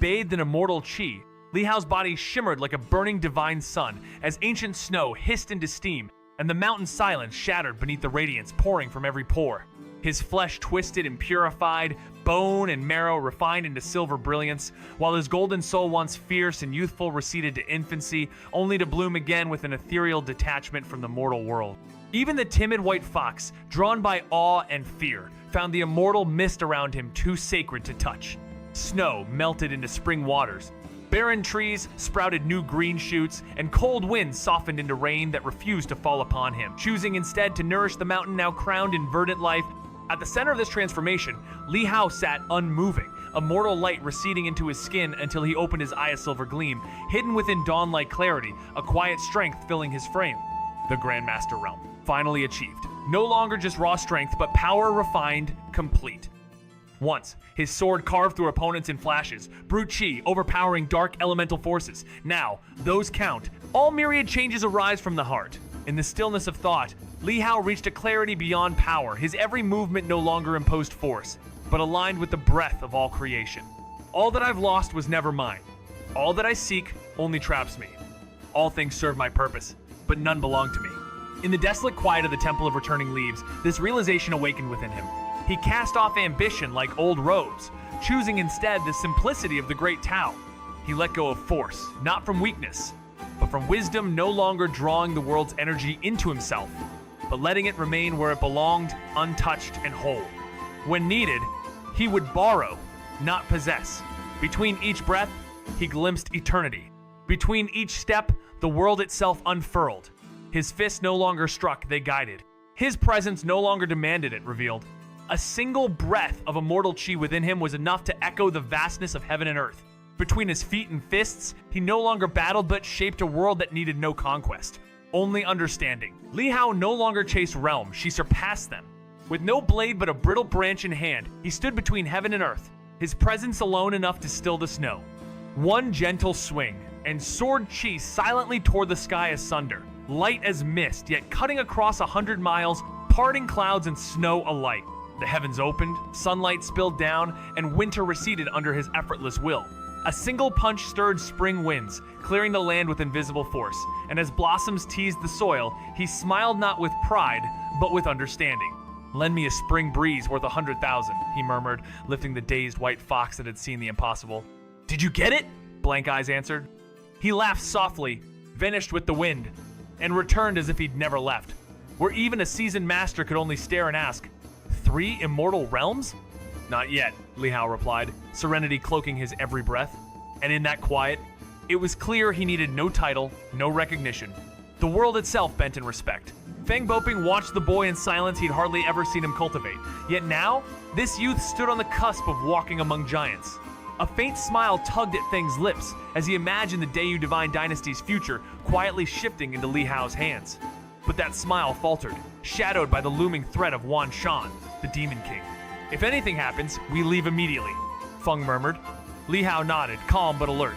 bathed in immortal chi, Li Hao's body shimmered like a burning divine sun as ancient snow hissed into steam and the mountain silence shattered beneath the radiance pouring from every pore. His flesh twisted and purified, bone and marrow refined into silver brilliance, while his golden soul once fierce and youthful receded to infancy, only to bloom again with an ethereal detachment from the mortal world. Even the timid white fox, drawn by awe and fear, found the immortal mist around him too sacred to touch. Snow melted into spring waters. Barren trees sprouted new green shoots, and cold winds softened into rain that refused to fall upon him, choosing instead to nourish the mountain now crowned in verdant life. At the center of this transformation, Li Hao sat unmoving, a mortal light receding into his skin until he opened his eye a silver gleam, hidden within dawn-like clarity, a quiet strength filling his frame. The Grandmaster realm, finally achieved. No longer just raw strength, but power refined, complete. Once, his sword carved through opponents in flashes, brute chi overpowering dark elemental forces. Now, those count. All myriad changes arise from the heart. In the stillness of thought, Li Hao reached a clarity beyond power, his every movement no longer imposed force, but aligned with the breath of all creation. All that I've lost was never mine. All that I seek only traps me. All things serve my purpose, but none belong to me. In the desolate quiet of the Temple of Returning Leaves, this realization awakened within him. He cast off ambition like old robes, choosing instead the simplicity of the great Tao. He let go of force, not from weakness, but from wisdom, no longer drawing the world's energy into himself, but letting it remain where it belonged, untouched and whole. When needed, he would borrow, not possess. Between each breath, he glimpsed eternity. Between each step, the world itself unfurled. His fists no longer struck, they guided. His presence no longer demanded, it revealed. A single breath of immortal chi within him was enough to echo the vastness of heaven and earth. Between his feet and fists, he no longer battled but shaped a world that needed no conquest, only understanding. Li Hao no longer chased realms, she surpassed them. With no blade but a brittle branch in hand, he stood between heaven and earth, his presence alone enough to still the snow. One gentle swing, and sword chi silently tore the sky asunder, light as mist, yet cutting across 100 miles, parting clouds and snow alike. The heavens opened, sunlight spilled down, and winter receded under his effortless will. A single punch stirred spring winds, clearing the land with invisible force, and as blossoms teased the soil, he smiled not with pride, but with understanding. "Lend me a spring breeze worth 100,000, he murmured, lifting the dazed white fox that had seen the impossible. "Did you get it?" Blank Eyes answered. He laughed softly, vanished with the wind, and returned as if he'd never left, where even a seasoned master could only stare and ask, 3 immortal realms? Not yet, Li Hao replied, serenity cloaking his every breath. And in that quiet, it was clear he needed no title, no recognition. The world itself bent in respect. Feng Boping watched the boy in silence he'd hardly ever seen him cultivate. Yet now, this youth stood on the cusp of walking among giants. A faint smile tugged at Feng's lips as he imagined the Dayu Divine Dynasty's future quietly shifting into Li Hao's hands. But that smile faltered, shadowed by the looming threat of Wan Shan, the Demon King. "If anything happens, we leave immediately," Feng murmured. Li Hao nodded, calm but alert.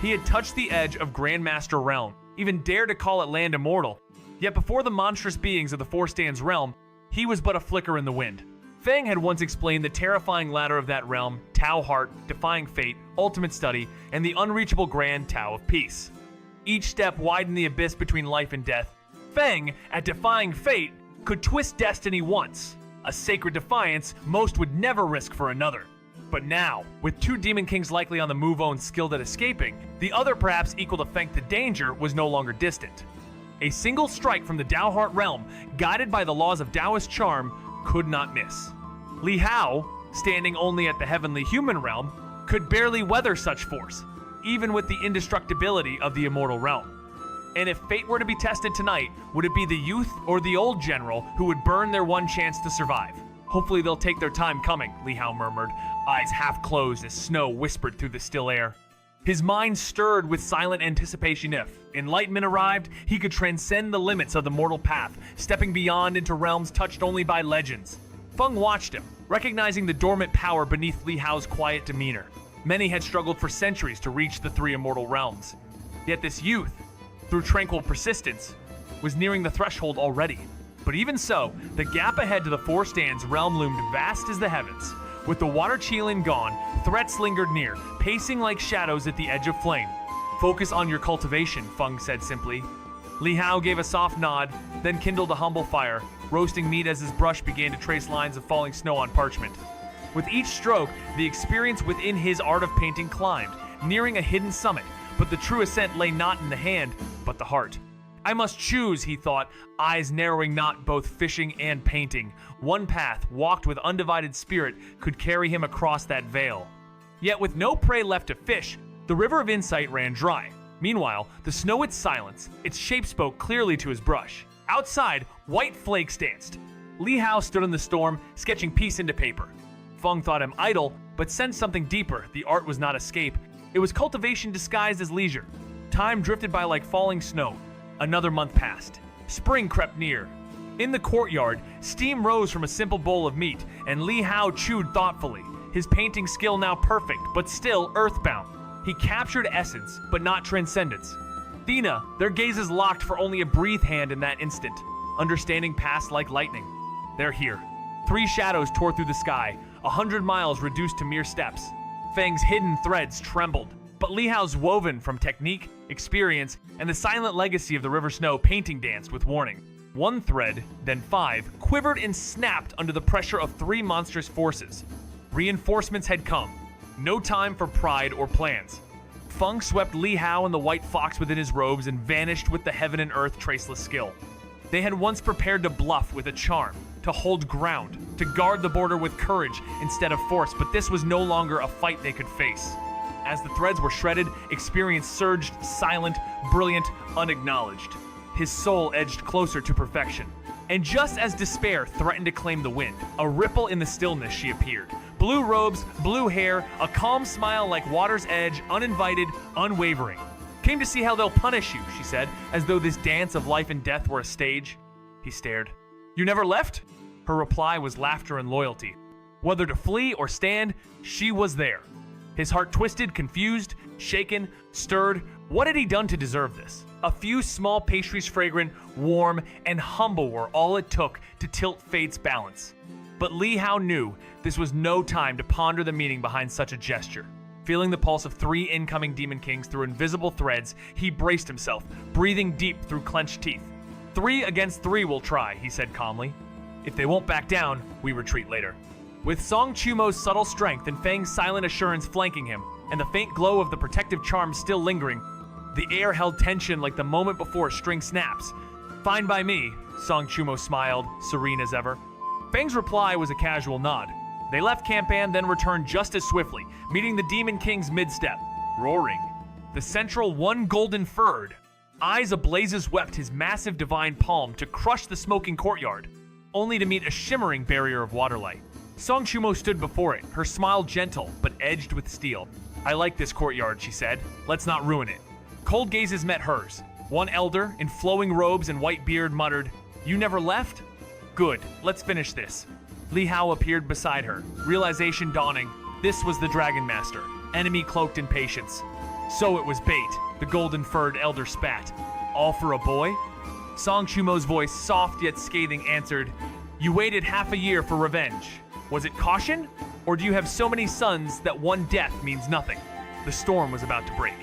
He had touched the edge of Grandmaster Realm, even dared to call it land immortal. Yet before the monstrous beings of the Four Stands realm, he was but a flicker in the wind. Feng had once explained the terrifying ladder of that realm, Tao Heart, Defying Fate, Ultimate Study, and the unreachable Grand Tao of Peace. Each step widened the abyss between life and death. Feng, at Defying Fate, could twist destiny once, a sacred defiance most would never risk for another. But now, with 2 Demon Kings likely on the move and skilled at escaping, the other perhaps equal to Feng to danger was no longer distant. A single strike from the Tao Heart realm, guided by the laws of Taoist charm, could not miss. Li Hao, standing only at the heavenly human realm, could barely weather such force, even with the indestructibility of the immortal realm. And if fate were to be tested tonight, would it be the youth or the old general who would burn their one chance to survive? "Hopefully they'll take their time coming," Li Hao murmured, eyes half closed as snow whispered through the still air. His mind stirred with silent anticipation if enlightenment arrived, he could transcend the limits of the mortal path, stepping beyond into realms touched only by legends. Feng watched him, recognizing the dormant power beneath Li Hao's quiet demeanor. Many had struggled for centuries to reach the 3 immortal realms. Yet this youth, through tranquil persistence, was nearing the threshold already. But even so, the gap ahead to the Four Stands realm loomed vast as the heavens. With the water Qilin gone, threats lingered near, pacing like shadows at the edge of flame. Focus on your cultivation, Feng said simply. Li Hao gave a soft nod, then kindled a humble fire, roasting meat as his brush began to trace lines of falling snow on parchment. With each stroke, the experience within his art of painting climbed, nearing a hidden summit, but the true ascent lay not in the hand, but the heart. I must choose, he thought, eyes narrowing not both fishing and painting. One path, walked with undivided spirit, could carry him across that veil. Yet with no prey left to fish, the river of insight ran dry. Meanwhile, the snow its silence, its shape spoke clearly to his brush. Outside, white flakes danced. Li Hao stood in the storm, sketching peace into paper. Feng thought him idle, but sensed something deeper. The art was not escape. It was cultivation disguised as leisure. Time drifted by like falling snow. Another month passed. Spring crept near. In the courtyard, steam rose from a simple bowl of meat, and Li Hao chewed thoughtfully, his painting skill now perfect, but still earthbound. He captured essence, but not transcendence. Thena, their gazes locked for only a breath hand in that instant. Understanding passed like lightning. They're here. 3 shadows tore through the sky, 100 miles reduced to mere steps. Feng's hidden threads trembled, but Li Hao's woven from technique, experience, and the silent legacy of the river snow painting danced with warning. 1 thread, then 5, quivered and snapped under the pressure of 3 monstrous forces. Reinforcements had come. No time for pride or plans. Feng swept Li Hao and the white fox within his robes and vanished with the heaven and earth traceless skill. They had once prepared to bluff with a charm, to hold ground, to guard the border with courage instead of force, but this was no longer a fight they could face. As the threads were shredded, experience surged, silent, brilliant, unacknowledged. His soul edged closer to perfection. And just as despair threatened to claim the wind, a ripple in the stillness she appeared. Blue robes, blue hair, a calm smile like water's edge, uninvited, unwavering. Came to see how they'll punish you, she said, as though this dance of life and death were a stage. He stared. You never left? Her reply was laughter and loyalty. Whether to flee or stand, she was there. His heart twisted, confused, shaken, stirred. What had he done to deserve this? A few small pastries fragrant, warm, and humble were all it took to tilt fate's balance. But Li Hao knew this was no time to ponder the meaning behind such a gesture. Feeling the pulse of 3 incoming Demon Kings through invisible threads, he braced himself, breathing deep through clenched teeth. 3 against 3 we'll try, he said calmly. If they won't back down, we retreat later. With Song Chumo's subtle strength and Feng's silent assurance flanking him, and the faint glow of the protective charm still lingering, the air held tension like the moment before a string snaps. Fine by me, Song Chumo smiled, serene as ever. Feng's reply was a casual nod. They left Campan, then returned just as swiftly, meeting the Demon King's mid-step, roaring. The central one golden furred. Eyes ablaze as wept his massive divine palm to crush the smoking courtyard, only to meet a shimmering barrier of waterlight. Song Chumo stood before it, her smile gentle, but edged with steel. I like this courtyard, she said. Let's not ruin it. Cold gazes met hers. One elder, in flowing robes and white beard, muttered, You never left? Good, let's finish this. Li Hao appeared beside her, realization dawning. This was the Dragon Master, enemy cloaked in patience. So it was bait, the golden-furred elder spat. All for a boy? Song Chumo's voice, soft yet scathing, answered, You waited half a year for revenge. Was it caution? Or do you have so many sons that one death means nothing? The storm was about to break.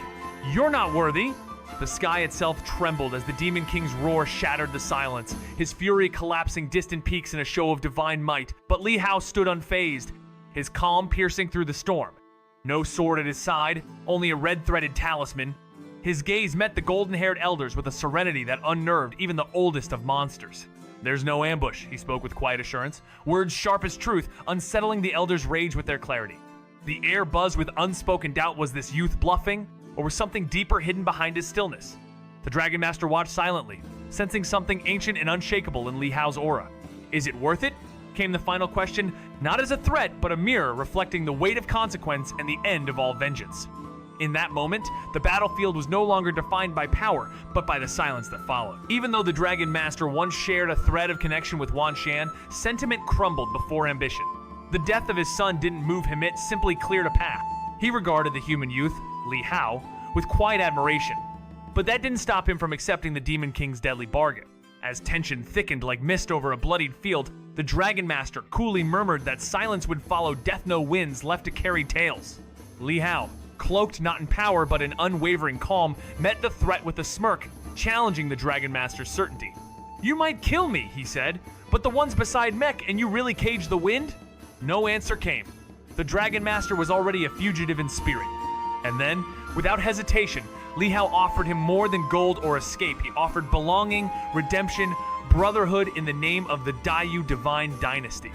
You're not worthy! The sky itself trembled as the Demon King's roar shattered the silence, his fury collapsing distant peaks in a show of divine might. But Li Hao stood unfazed, his calm piercing through the storm. No sword at his side, only a red-threaded talisman. His gaze met the golden-haired elders with a serenity that unnerved even the oldest of monsters. There's no ambush, he spoke with quiet assurance, words sharp as truth, unsettling the elders' rage with their clarity. The air buzzed with unspoken doubt. Was this youth bluffing? Or was something deeper hidden behind his stillness? The Dragon Master watched silently, sensing something ancient and unshakable in Li Hao's aura. Is it worth it? Came the final question, not as a threat, but a mirror reflecting the weight of consequence and the end of all vengeance. In that moment, the battlefield was no longer defined by power, but by the silence that followed. Even though the Dragon Master once shared a thread of connection with Wan Shan, sentiment crumbled before ambition. The death of his son didn't move him, it simply cleared a path. He regarded the human youth, Li Hao, with quiet admiration. But that didn't stop him from accepting the Demon King's deadly bargain. As tension thickened like mist over a bloodied field, The Dragon Master coolly murmured that silence would follow death no winds left to carry tales. Li Hao, cloaked not in power but in unwavering calm, met the threat with a smirk, challenging the Dragon Master's certainty. "You might kill me," he said, "but the ones beside Mech and you really cage the wind?" No answer came. The Dragon Master was already a fugitive in spirit. And then, without hesitation, Li Hao offered him more than gold or escape. He offered belonging, redemption, brotherhood in the name of the Daiyu Divine Dynasty.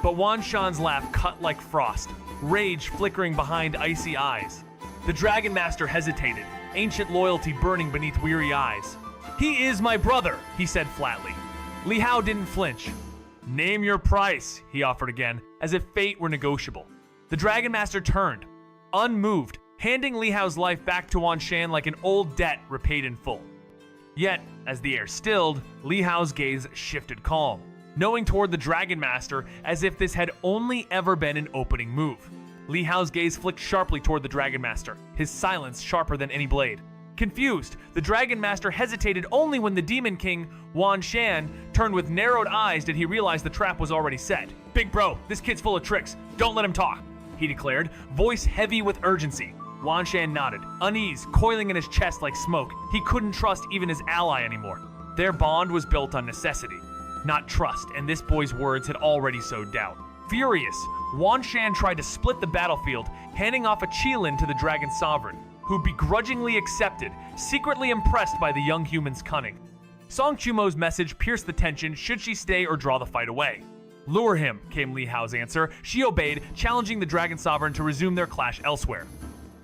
But Wan Shan's laugh cut like frost, rage flickering behind icy eyes. The Dragon Master hesitated, ancient loyalty burning beneath weary eyes. "He is my brother," he said flatly. Li Hao didn't flinch. "Name your price," he offered again, as if fate were negotiable. The Dragon Master turned, unmoved, handing Li Hao's life back to Wan Shan like an old debt repaid in full. Yet, as the air stilled, Li Hao's gaze shifted calm, knowing toward the Dragon Master as if this had only ever been an opening move. Li Hao's gaze flicked sharply toward the Dragon Master, his silence sharper than any blade. Confused, the Dragon Master hesitated only when the Demon King, Wan Shan, turned with narrowed eyes did he realize the trap was already set. "Big bro, this kid's full of tricks. Don't let him talk," he declared, voice heavy with urgency. Wan Shan nodded, unease coiling in his chest like smoke. He couldn't trust even his ally anymore. Their bond was built on necessity, not trust, and this boy's words had already sowed doubt. Furious, Wan Shan tried to split the battlefield, handing off a Qilin to the Dragon Sovereign, who begrudgingly accepted, secretly impressed by the young human's cunning. Song Chumo's message pierced the tension should she stay or draw the fight away. "Lure him," came Li Hao's answer. She obeyed, challenging the Dragon Sovereign to resume their clash elsewhere.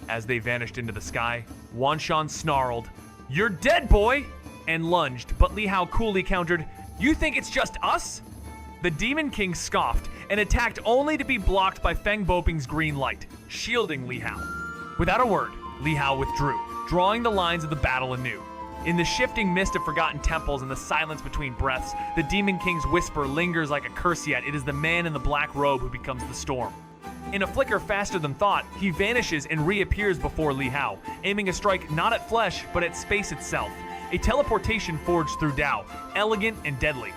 As they vanished into the sky, Wan Shan snarled, "You're dead, boy!" and lunged, but Li Hao coolly countered, "You think it's just us?" The Demon King scoffed and attacked only to be blocked by Feng Boping's green light, shielding Li Hao. Without a word, Li Hao withdrew, drawing the lines of the battle anew. In the shifting mist of forgotten temples and the silence between breaths, the Demon King's whisper lingers like a curse, yet it is the man in the black robe who becomes the storm. In a flicker faster than thought, he vanishes and reappears before Li Hao, aiming a strike not at flesh, but at space itself. A teleportation forged through Tao, elegant and deadly.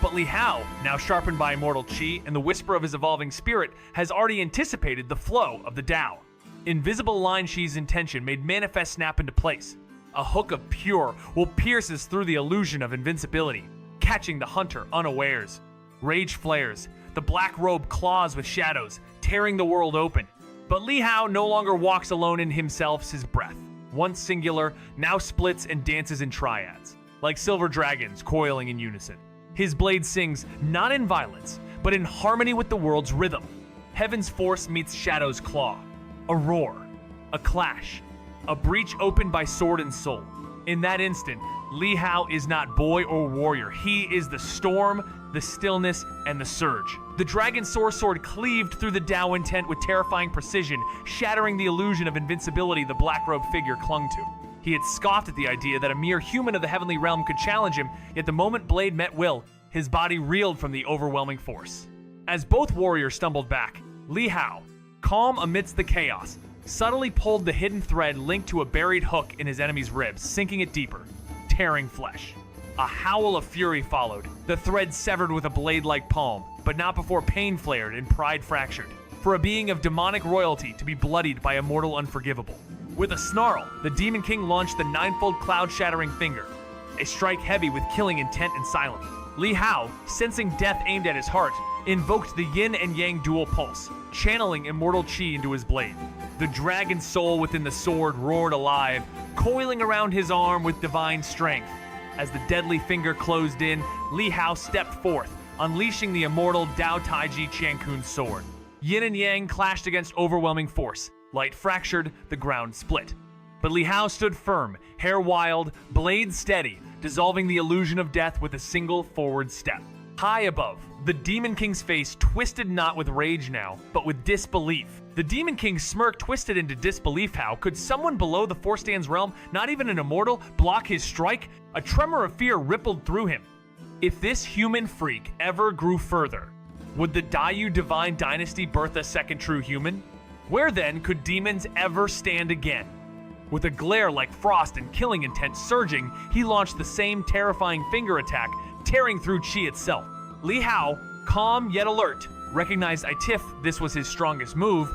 But Li Hao, now sharpened by immortal Qi and the whisper of his evolving spirit, has already anticipated the flow of the Tao. Invisible line Qi's intention made manifest snap into place. A hook of pure will pierces through the illusion of invincibility, catching the hunter unawares. Rage flares, the black robe claws with shadows, tearing the world open. But Li Hao no longer walks alone in himself's his breath. Once singular, now splits and dances in triads, like silver dragons coiling in unison. His blade sings not in violence, but in harmony with the world's rhythm. Heaven's force meets shadow's claw. A roar, a clash, a breach opened by sword and soul. In that instant, Li Hao is not boy or warrior. He is the storm, the stillness, and the surge. The dragon source sword cleaved through the Tao intent with terrifying precision, shattering the illusion of invincibility the black-robed figure clung to. He had scoffed at the idea that a mere human of the heavenly realm could challenge him, yet the moment blade met will, his body reeled from the overwhelming force. As both warriors stumbled back, Li Hao, calm amidst the chaos, subtly pulled the hidden thread linked to a buried hook in his enemy's ribs, sinking it deeper, tearing flesh. A howl of fury followed, the thread severed with a blade-like palm, but not before pain flared and pride fractured. For a being of demonic royalty to be bloodied by a mortal unforgivable. With a snarl, the Demon King launched the ninefold cloud-shattering finger, a strike heavy with killing intent and silent. Li Hao, sensing death aimed at his heart, invoked the yin and yang dual pulse, channeling immortal Qi into his blade. The dragon soul within the sword roared alive, coiling around his arm with divine strength. As the deadly finger closed in, Li Hao stepped forth, unleashing the immortal Dao Taiji Qiankun sword. Yin and yang clashed against overwhelming force. Light fractured, the ground split. But Li Hao stood firm, hair wild, blade steady, dissolving the illusion of death with a single forward step. High above, the Demon King's face twisted not with rage now, but with disbelief. The Demon King's smirk twisted into disbelief. How could someone below the Four Stands realm, not even an immortal, block his strike? A tremor of fear rippled through him. If this human freak ever grew further, would the Daiyu Divine Dynasty birth a second true human? Where then could demons ever stand again? With a glare like frost and killing intent surging, he launched the same terrifying finger attack, tearing through Qi itself. Li Hao, calm yet alert, recognized if this was his strongest move,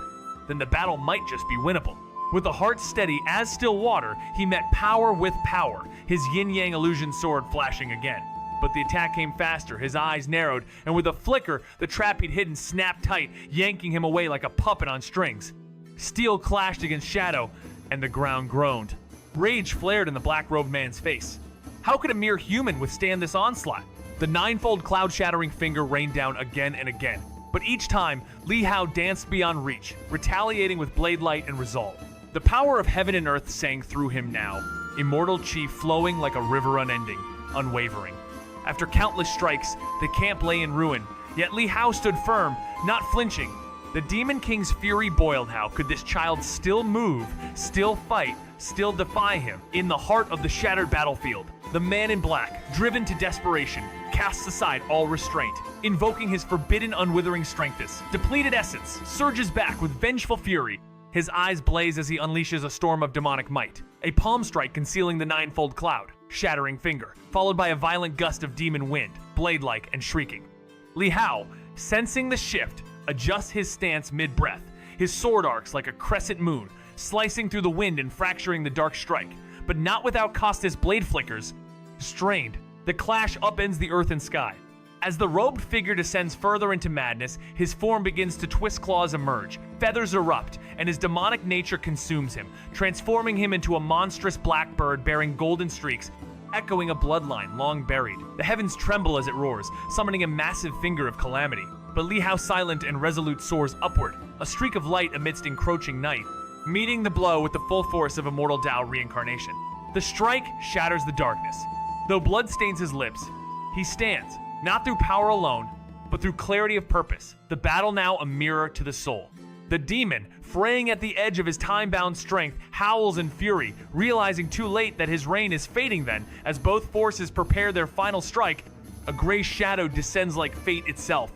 then the battle might just be winnable. With a heart steady as still water, he met power with power, his yin-yang illusion sword flashing again. But the attack came faster, his eyes narrowed, and with a flicker, the trap he'd hidden snapped tight, yanking him away like a puppet on strings. Steel clashed against shadow, and the ground groaned. Rage flared in the black-robed man's face. How could a mere human withstand this onslaught? The ninefold cloud-shattering finger rained down again and again. But each time, Li Hao danced beyond reach, retaliating with blade light and resolve. The power of heaven and earth sang through him now, immortal chi flowing like a river unending, unwavering. After countless strikes, the camp lay in ruin, yet Li Hao stood firm, not flinching. The Demon King's fury boiled. How could this child still move, still fight, still defy him? In the heart of the shattered battlefield, the man in black, driven to desperation, casts aside all restraint, invoking his forbidden unwithering strengths. Depleted essence surges back with vengeful fury. His eyes blaze as he unleashes a storm of demonic might. A palm strike concealing the ninefold cloud, shattering finger, followed by a violent gust of demon wind, blade-like and shrieking. Li Hao, sensing the shift, adjusts his stance mid-breath, his sword arcs like a crescent moon, slicing through the wind and fracturing the dark strike, but not without cost his blade flickers. Strained, the clash upends the earth and sky. As the robed figure descends further into madness, his form begins to twist, claws emerge, feathers erupt, and his demonic nature consumes him, transforming him into a monstrous black bird bearing golden streaks, echoing a bloodline long buried. The heavens tremble as it roars, summoning a massive finger of calamity. But Li Hao, silent and resolute, soars upward, a streak of light amidst encroaching night, meeting the blow with the full force of immortal Tao reincarnation. The strike shatters the darkness. Though blood stains his lips, he stands, not through power alone, but through clarity of purpose, the battle now a mirror to the soul. The demon, fraying at the edge of his time-bound strength, howls in fury, realizing too late that his reign is fading then. As both forces prepare their final strike, a gray shadow descends like fate itself,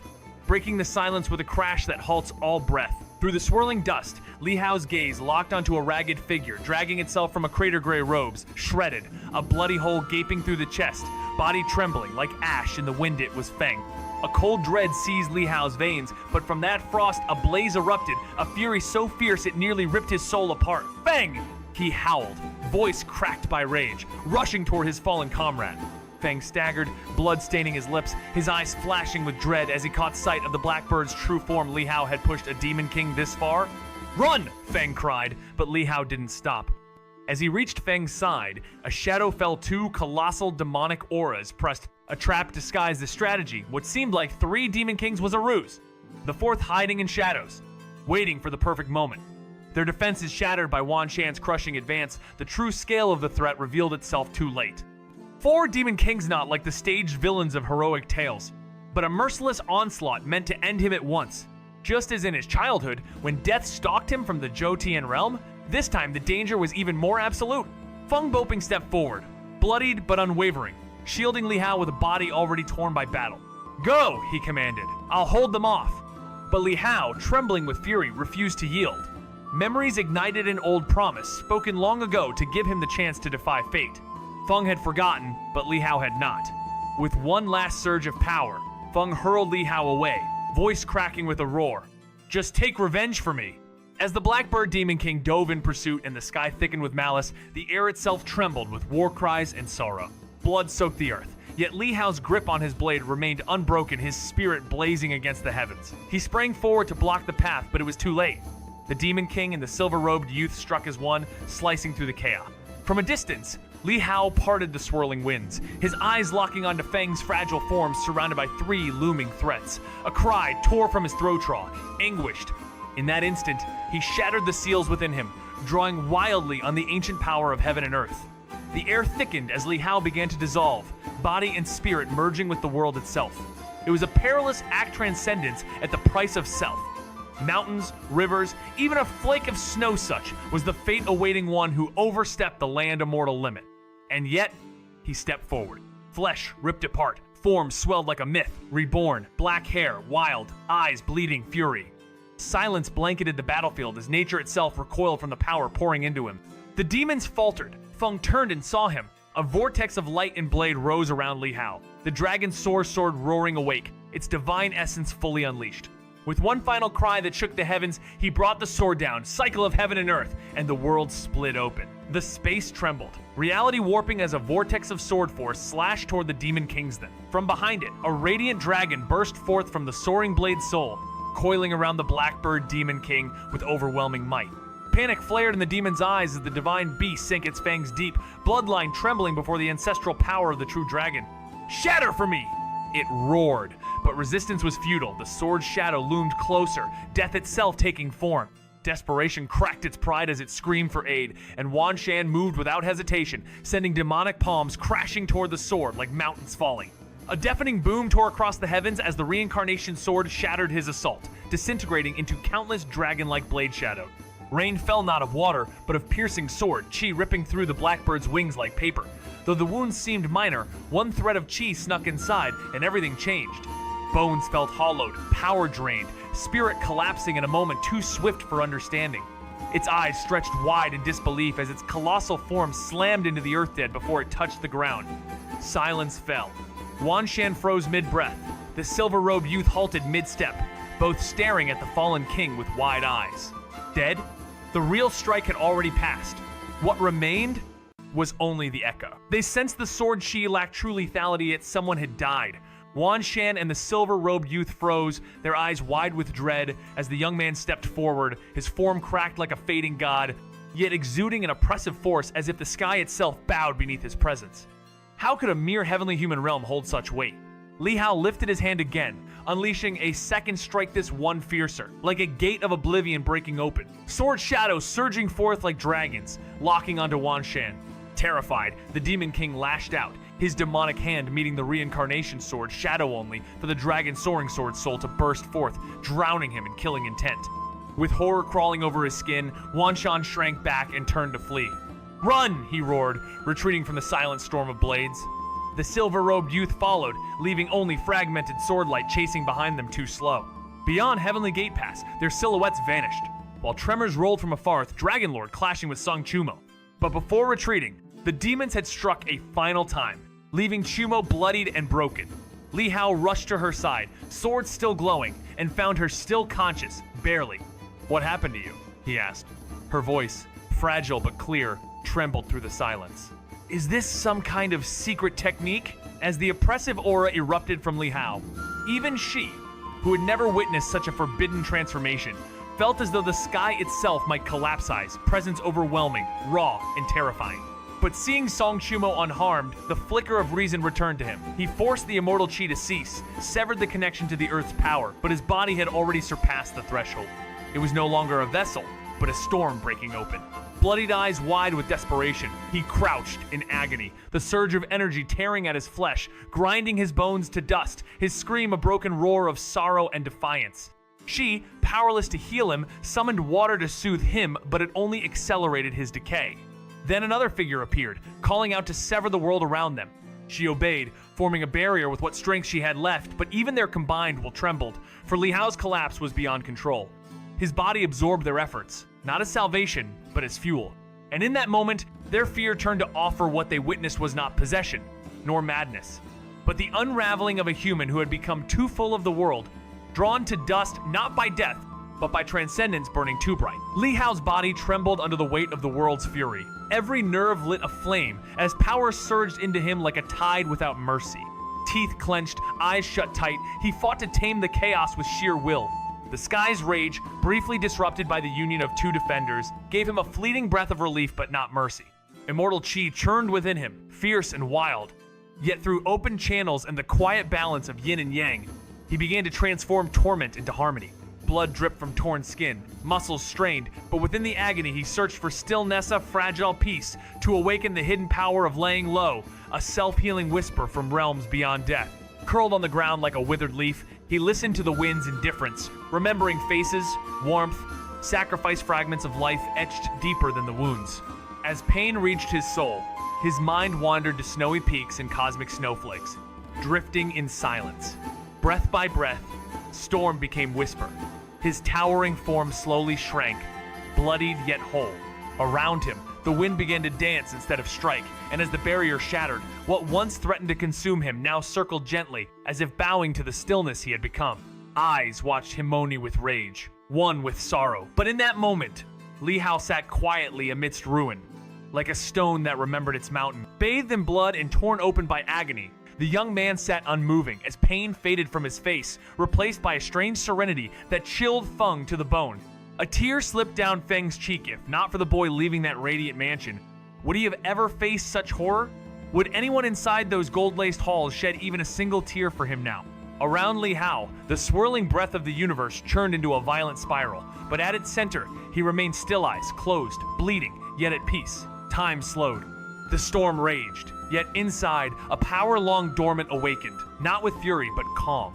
breaking the silence with a crash that halts all breath. Through the swirling dust, Li Hao's gaze locked onto a ragged figure, dragging itself from a crater-gray robes, shredded, a bloody hole gaping through the chest, body trembling like ash in the wind. It was Feng. A cold dread seized Li Hao's veins, but from that frost a blaze erupted, a fury so fierce it nearly ripped his soul apart. Feng! He howled, voice cracked by rage, rushing toward his fallen comrade. Feng staggered, blood staining his lips, his eyes flashing with dread as he caught sight of the blackbird's true form. Li Hao had pushed a demon king this far. "Run!" Feng cried, but Li Hao didn't stop. As he reached Feng's side, a shadow fell. Two colossal demonic auras pressed. A trap disguised the strategy. What seemed like three demon kings was a ruse, the fourth hiding in shadows, waiting for the perfect moment. Their defenses shattered by Wan Shan's crushing advance, the true scale of the threat revealed itself too late. Four demon kings, not like the staged villains of heroic tales, but a merciless onslaught meant to end him at once. Just as in his childhood, when death stalked him from the Zhou realm, this time the danger was even more absolute. Feng Boping stepped forward, bloodied but unwavering, shielding Li Hao with a body already torn by battle. "Go," he commanded. "I'll hold them off." But Li Hao, trembling with fury, refused to yield. Memories ignited an old promise, spoken long ago to give him the chance to defy fate. Feng had forgotten, but Li Hao had not. With one last surge of power, Feng hurled Li Hao away, voice cracking with a roar. "Just take revenge for me." As the Blackbird Demon King dove in pursuit and the sky thickened with malice, the air itself trembled with war cries and sorrow. Blood soaked the earth, yet Li Hao's grip on his blade remained unbroken, his spirit blazing against the heavens. He sprang forward to block the path, but it was too late. The Demon King and the silver-robed youth struck as one, slicing through the chaos. From a distance, Li Hao parted the swirling winds, his eyes locking onto Feng's fragile form surrounded by three looming threats. A cry tore from his throat trough, anguished. In that instant, he shattered the seals within him, drawing wildly on the ancient power of heaven and earth. The air thickened as Li Hao began to dissolve, body and spirit merging with the world itself. It was a perilous act transcendence at the price of self. Mountains, rivers, even a flake of snow, such was the fate awaiting one who overstepped the land immortal limit. And yet, he stepped forward. Flesh ripped apart, form swelled like a myth, reborn, black hair, wild, eyes bleeding fury. Silence blanketed the battlefield as nature itself recoiled from the power pouring into him. The demons faltered. Feng turned and saw him. A vortex of light and blade rose around Li Hao. The dragon's sword roaring awake, its divine essence fully unleashed. With one final cry that shook the heavens, he brought the sword down, cycle of heaven and earth, and the world split open. The space trembled, reality warping as a vortex of sword force slashed toward the Demon King's then. From behind it, a radiant dragon burst forth from the soaring blade's soul, coiling around the Blackbird Demon King with overwhelming might. Panic flared in the demon's eyes as the divine beast sank its fangs deep, bloodline trembling before the ancestral power of the true dragon. "Shatter for me!" It roared, but resistance was futile. The sword's shadow loomed closer, death itself taking form. Desperation cracked its pride as it screamed for aid, and Wan Shan moved without hesitation, sending demonic palms crashing toward the sword like mountains falling. A deafening boom tore across the heavens as the Reincarnation sword shattered his assault, disintegrating into countless dragon-like blade shadow. Rain fell not of water, but of piercing sword, chi ripping through the blackbird's wings like paper. Though the wounds seemed minor, one thread of chi snuck inside, and everything changed. Bones felt hollowed, power drained, spirit collapsing in a moment too swift for understanding. Its eyes stretched wide in disbelief as its colossal form slammed into the earth dead before it touched the ground. Silence fell. Wan Shan froze mid-breath. The silver-robed youth halted mid-step, both staring at the fallen king with wide eyes. Dead? The real strike had already passed. What remained was only the echo. They sensed the sword chi lacked true lethality, yet someone had died. Wan Shan and the silver-robed youth froze, their eyes wide with dread, as the young man stepped forward, his form cracked like a fading god, yet exuding an oppressive force as if the sky itself bowed beneath his presence. How could a mere heavenly human realm hold such weight? Li Hao lifted his hand again, unleashing a second strike this one fiercer, like a gate of oblivion breaking open. Sword shadows surging forth like dragons, locking onto Wan Shan. Terrified, the Demon King lashed out, his demonic hand meeting the Reincarnation sword, shadow only, for the dragon soaring sword soul to burst forth, drowning him in killing intent. With horror crawling over his skin, Wan Shan shrank back and turned to flee. "Run!" he roared, retreating from the silent storm of blades. The silver-robed youth followed, leaving only fragmented swordlight chasing behind them too slow. Beyond Heavenly Gate Pass, their silhouettes vanished, while tremors rolled from afar with Dragonlord clashing with Sung Chumo. But before retreating, the demons had struck a final time, leaving Chumo bloodied and broken. Li Hao rushed to her side, sword still glowing, and found her still conscious, barely. "What happened to you?" he asked. Her voice, fragile but clear, trembled through the silence. Is this some kind of secret technique? As the oppressive aura erupted from Li Hao, even she, who had never witnessed such a forbidden transformation, felt as though the sky itself might collapsize, presence overwhelming, raw, and terrifying. But seeing Song Chumo unharmed, the flicker of reason returned to him. He forced the immortal chi to cease, severed the connection to the earth's power, but his body had already surpassed the threshold. It was no longer a vessel, but a storm breaking open. Bloodied eyes wide with desperation, he crouched in agony, the surge of energy tearing at his flesh, grinding his bones to dust, his scream a broken roar of sorrow and defiance. She, powerless to heal him, summoned water to soothe him, but it only accelerated his decay. Then another figure appeared, calling out to sever the world around them. She obeyed, forming a barrier with what strength she had left, but even their combined will trembled, for Li Hao's collapse was beyond control. His body absorbed their efforts, not as salvation, but as fuel. And in that moment, their fear turned to offer what they witnessed was not possession, nor madness, but the unraveling of a human who had become too full of the world, drawn to dust not by death, but by transcendence burning too bright. Li Hao's body trembled under the weight of the world's fury. Every nerve lit aflame as power surged into him like a tide without mercy. Teeth clenched, eyes shut tight, he fought to tame the chaos with sheer will. The sky's rage, briefly disrupted by the union of two defenders, gave him a fleeting breath of relief but not mercy. Immortal chi churned within him, fierce and wild. Yet through open channels and the quiet balance of yin and yang, he began to transform torment into harmony. Blood dripped from torn skin, muscles strained, but within the agony he searched for stillness, a fragile peace, to awaken the hidden power of laying low, a self-healing whisper from realms beyond death. Curled on the ground like a withered leaf, he listened to the wind's indifference, remembering faces, warmth, sacrifice fragments of life etched deeper than the wounds. As pain reached his soul, his mind wandered to snowy peaks and cosmic snowflakes, drifting in silence. Breath by breath, storm became whisper. His towering form slowly shrank, bloodied yet whole. Around him, The wind began to dance instead of strike, and as the barrier shattered, what once threatened to consume him now circled gently, as if bowing to the stillness he had become. Eyes watched Himoni with rage, one with sorrow. But in that moment, Li Hao sat quietly amidst ruin, like a stone that remembered its mountain. Bathed in blood and torn open by agony, the young man sat unmoving as pain faded from his face, replaced by a strange serenity that chilled Feng to the bone. A tear slipped down Feng's cheek if not for the boy leaving that radiant mansion. Would he have ever faced such horror? Would anyone inside those gold-laced halls shed even a single tear for him now? Around Li Hao, the swirling breath of the universe churned into a violent spiral, but at its center, he remained still-eyes, closed, bleeding, yet at peace. Time slowed. The storm raged, yet inside, a power long dormant awakened, not with fury, but calm.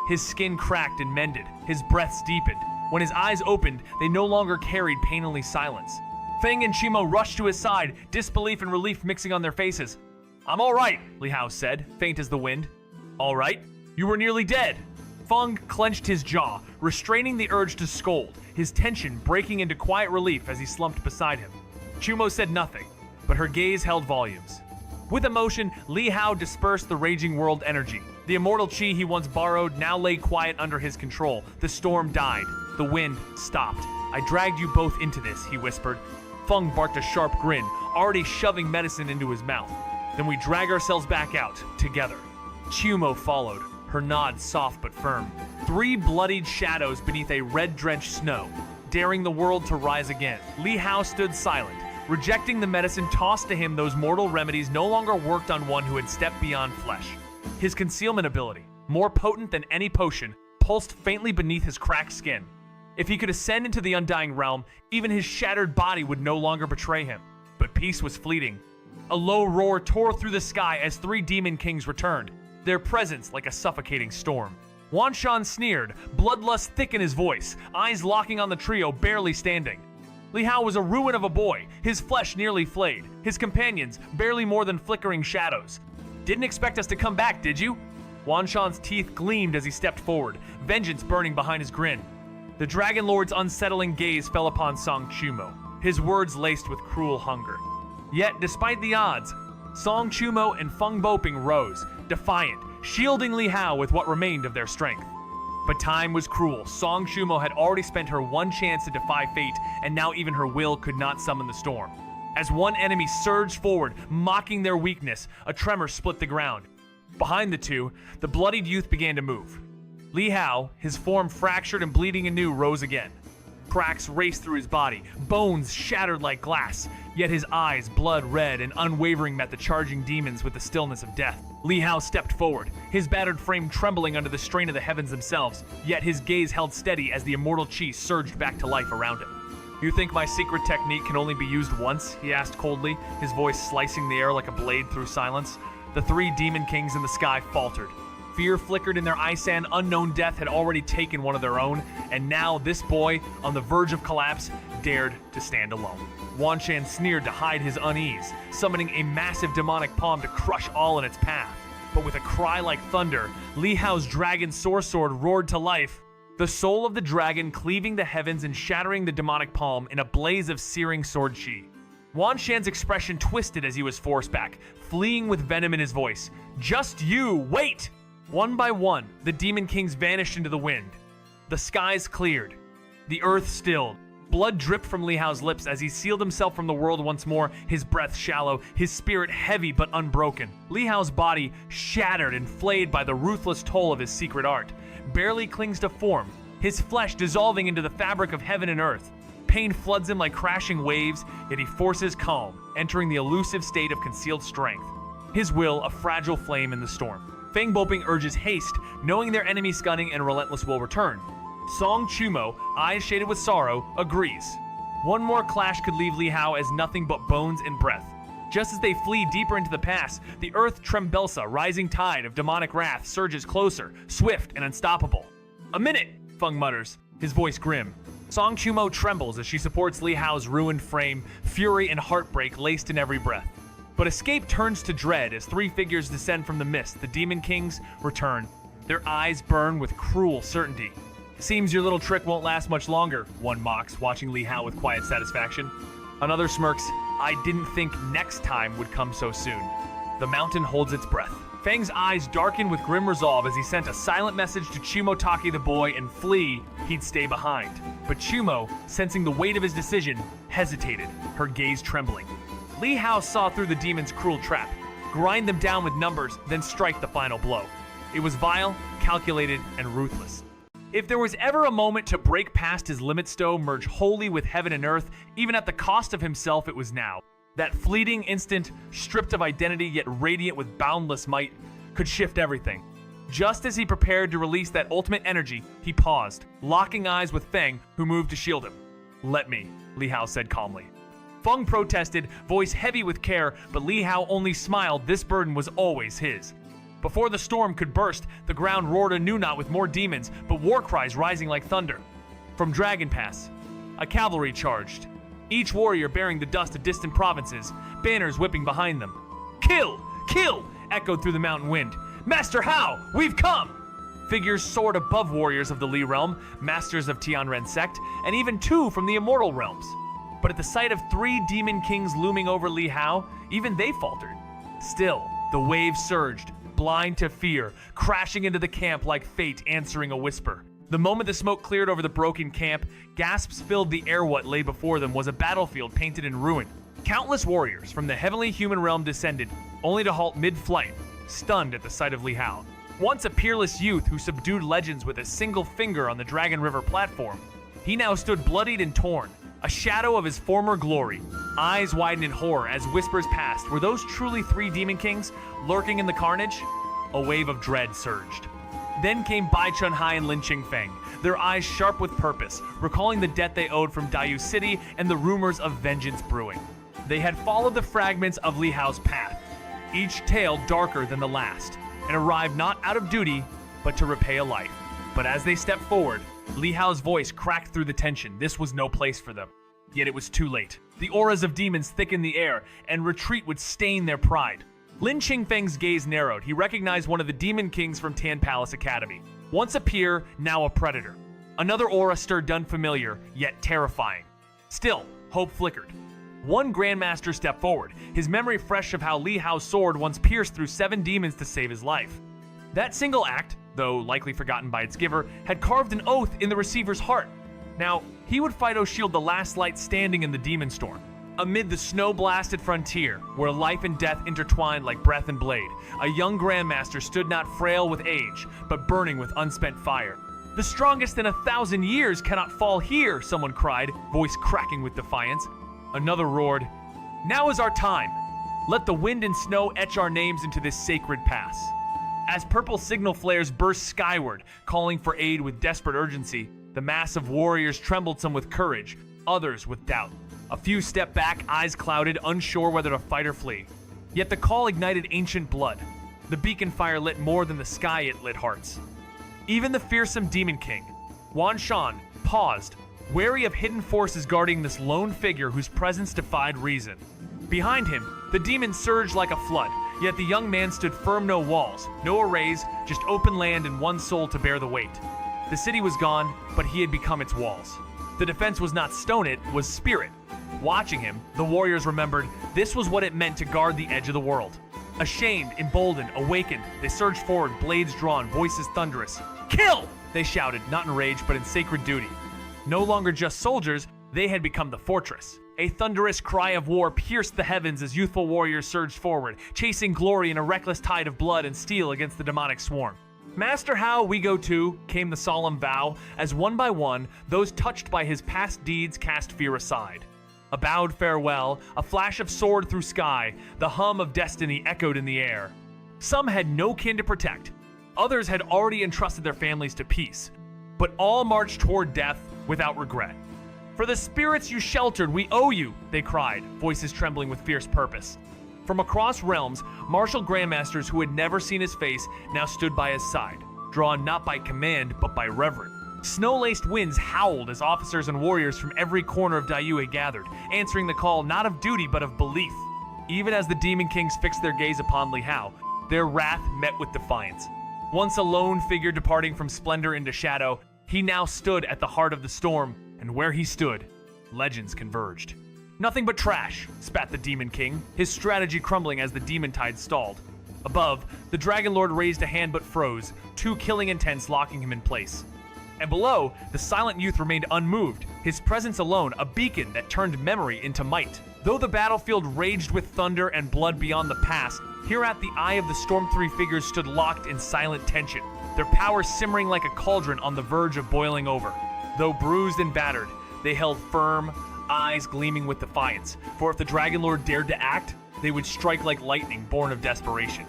His skin cracked and mended, his breaths deepened. When his eyes opened, they no longer carried painfully silence. Feng and Chimo rushed to his side, disbelief and relief mixing on their faces. "I'm all right," Li Hao said, faint as the wind. "All right? You were nearly dead." Feng clenched his jaw, restraining the urge to scold, his tension breaking into quiet relief as he slumped beside him. Chumo said nothing, but her gaze held volumes. With emotion, Li Hao dispersed the raging world energy. The immortal chi he once borrowed now lay quiet under his control. The storm died. The wind stopped. "I dragged you both into this," he whispered. Feng barked a sharp grin, already shoving medicine into his mouth. "Then we drag ourselves back out, together." Chumo followed, her nod soft but firm. Three bloodied shadows beneath a red-drenched snow, daring the world to rise again. Li Hao stood silent, rejecting the medicine tossed to him. Those mortal remedies no longer worked on one who had stepped beyond flesh. His concealment ability, more potent than any potion, pulsed faintly beneath his cracked skin. If he could ascend into the undying realm, even his shattered body would no longer betray him. But peace was fleeting. A low roar tore through the sky as three demon kings returned, their presence like a suffocating storm. Wan Shan sneered, bloodlust thick in his voice, eyes locking on the trio barely standing. Li Hao was a ruin of a boy, his flesh nearly flayed, his companions barely more than flickering shadows. "Didn't expect us to come back, did you?" Wan Shan's teeth gleamed as he stepped forward, vengeance burning behind his grin. The Dragon Lord's unsettling gaze fell upon Song Chumo, his words laced with cruel hunger. Yet, despite the odds, Song Chumo and Feng Boping rose, defiant, shielding Li Hao with what remained of their strength. But time was cruel. Song Chumo had already spent her one chance to defy fate, and now even her will could not summon the storm. As one enemy surged forward, mocking their weakness, a tremor split the ground. Behind the two, the bloodied youth began to move. Li Hao, his form fractured and bleeding anew, rose again. Cracks raced through his body, bones shattered like glass, yet his eyes, blood red and unwavering, met the charging demons with the stillness of death. Li Hao stepped forward, his battered frame trembling under the strain of the heavens themselves, yet his gaze held steady as the immortal chi surged back to life around him. "You think my secret technique can only be used once?" he asked coldly, his voice slicing the air like a blade through silence. The three demon kings in the sky faltered. Fear flickered in their eyes, and unknown death had already taken one of their own, and now this boy, on the verge of collapse, dared to stand alone. Wan Shan sneered to hide his unease, summoning a massive demonic palm to crush all in its path. But with a cry like thunder, Li Hao's dragon sword roared to life, the soul of the dragon cleaving the heavens and shattering the demonic palm in a blaze of searing sword chi. Wan Shan's expression twisted as he was forced back, fleeing with venom in his voice. "Just you, wait!" One by one, the demon kings vanished into the wind. The skies cleared. The earth stilled. Blood dripped from Li Hao's lips as he sealed himself from the world once more, his breath shallow, his spirit heavy but unbroken. Li Hao's body, shattered and flayed by the ruthless toll of his secret art, barely clings to form, his flesh dissolving into the fabric of heaven and earth. Pain floods him like crashing waves, yet he forces calm, entering the elusive state of concealed strength. His will, a fragile flame in the storm. Feng Boping urges haste, knowing their enemy's cunning and relentless will return. Song Chumo, eyes shaded with sorrow, agrees. One more clash could leave Li Hao as nothing but bones and breath. Just as they flee deeper into the pass, the earth trembelsa, rising tide of demonic wrath, surges closer, swift and unstoppable. "A minute," Feng mutters, his voice grim. Song Chumo trembles as she supports Li Hao's ruined frame, fury and heartbreak laced in every breath. But escape turns to dread as three figures descend from the mist. The demon kings return. Their eyes burn with cruel certainty. "Seems your little trick won't last much longer," one mocks, watching Li Hao with quiet satisfaction. Another smirks, I didn't think next time would come so soon. The mountain holds its breath. Fang's eyes darkened with grim resolve as he sent a silent message to Chumotake the boy and flee, he'd stay behind. But Chumo, sensing the weight of his decision, hesitated, her gaze trembling. Li Hao saw through the demon's cruel trap, grind them down with numbers, then strike the final blow. It was vile, calculated, and ruthless. If there was ever a moment to break past his limit stow, merge wholly with heaven and earth, even at the cost of himself, it was now. That fleeting instant, stripped of identity yet radiant with boundless might, could shift everything. Just as he prepared to release that ultimate energy, he paused, locking eyes with Feng, who moved to shield him. "Let me," Li Hao said calmly. Feng protested, voice heavy with care, but Li Hao only smiled. This burden was always his. Before the storm could burst, the ground roared anew, not with more demons, but war cries rising like thunder. From Dragon Pass, a cavalry charged, each warrior bearing the dust of distant provinces, banners whipping behind them. "Kill! Kill!" echoed through the mountain wind. "Master Hao, we've come!" Figures soared above warriors of the Li realm, masters of Tianren sect, and even two from the immortal realms. But at the sight of 3 demon kings looming over Li Hao, even they faltered. Still, the wave surged, blind to fear, crashing into the camp like fate answering a whisper. The moment the smoke cleared over the broken camp, gasps filled the air. What lay before them was a battlefield painted in ruin. Countless warriors from the heavenly human realm descended, only to halt mid-flight, stunned at the sight of Li Hao. Once a peerless youth who subdued legends with a single finger on the Dragon River platform, he now stood bloodied and torn, a shadow of his former glory. Eyes widened in horror as whispers passed. Were those truly 3 demon kings lurking in the carnage? A wave of dread surged. Then came Bai Chunhai and Lin Qingfeng, their eyes sharp with purpose, recalling the debt they owed from Dayu City and the rumors of vengeance brewing. They had followed the fragments of Li Hao's path, each tale darker than the last, and arrived not out of duty, but to repay a life. But as they stepped forward, Li Hao's voice cracked through the tension. This was no place for them. Yet it was too late. The auras of demons thickened the air, and retreat would stain their pride. Lin Qingfeng's gaze narrowed. He recognized one of the demon kings from Tan Palace Academy. Once a peer, now a predator. Another aura stirred unfamiliar, yet terrifying. Still, hope flickered. One Grandmaster stepped forward, his memory fresh of how Li Hao's sword once pierced through 7 demons to save his life. That single act, though likely forgotten by its giver, had carved an oath in the receiver's heart. Now, he would fight O'Shield, the last light standing in the demon storm. Amid the snow-blasted frontier, where life and death intertwined like breath and blade, a young Grandmaster stood not frail with age, but burning with unspent fire. "The strongest in 1,000 years cannot fall here," someone cried, voice cracking with defiance. Another roared, "Now is our time. Let the wind and snow etch our names into this sacred pass." As purple signal flares burst skyward, calling for aid with desperate urgency, the mass of warriors trembled, some with courage, others with doubt. A few stepped back, eyes clouded, unsure whether to fight or flee. Yet the call ignited ancient blood. The beacon fire lit more than the sky, it lit hearts. Even the fearsome Demon King, Wan Shan, paused, wary of hidden forces guarding this lone figure whose presence defied reason. Behind him, the demons surged like a flood, yet the young man stood firm. No walls, no arrays, just open land and one soul to bear the weight. The city was gone, but he had become its walls. The defense was not stone, it was spirit. Watching him, the warriors remembered this was what it meant to guard the edge of the world. Ashamed, emboldened, awakened, they surged forward, blades drawn, voices thunderous. "Kill!" they shouted, not in rage, but in sacred duty. No longer just soldiers, they had become the fortress. A thunderous cry of war pierced the heavens as youthful warriors surged forward, chasing glory in a reckless tide of blood and steel against the demonic swarm. "Master Hao, we go too," came the solemn vow, as one by one, those touched by his past deeds cast fear aside. A bowed farewell, a flash of sword through sky, the hum of destiny echoed in the air. Some had no kin to protect, others had already entrusted their families to peace, but all marched toward death without regret. "For the spirits you sheltered, we owe you," they cried, voices trembling with fierce purpose. From across realms, martial grandmasters who had never seen his face now stood by his side, drawn not by command but by reverence. Snow-laced winds howled as officers and warriors from every corner of Daiyue gathered, answering the call not of duty but of belief. Even as the Demon Kings fixed their gaze upon Li Hao, their wrath met with defiance. Once a lone figure departing from splendor into shadow, he now stood at the heart of the storm, and where he stood, legends converged. Nothing but trash, spat the Demon King, his strategy crumbling as the demon tide stalled. Above, the Dragon Lord raised a hand but froze, two killing intents locking him in place. And below, the silent youth remained unmoved, his presence alone a beacon that turned memory into might. Though the battlefield raged with thunder and blood beyond the past, here at the eye of the Storm 3 figures stood locked in silent tension, their power simmering like a cauldron on the verge of boiling over. Though bruised and battered, they held firm, eyes gleaming with defiance, for if the Dragon Lord dared to act, they would strike like lightning born of desperation.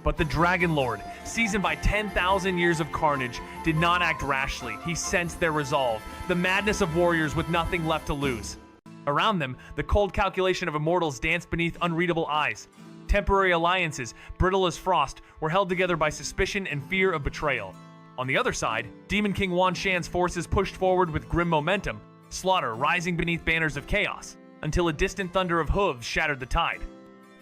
But the Dragon Lord, seasoned by 10,000 years of carnage, did not act rashly. He sensed their resolve, the madness of warriors with nothing left to lose. Around them, the cold calculation of immortals danced beneath unreadable eyes. Temporary alliances, brittle as frost, were held together by suspicion and fear of betrayal. On the other side, Demon King Wan Shan's forces pushed forward with grim momentum, slaughter rising beneath banners of chaos, until a distant thunder of hooves shattered the tide.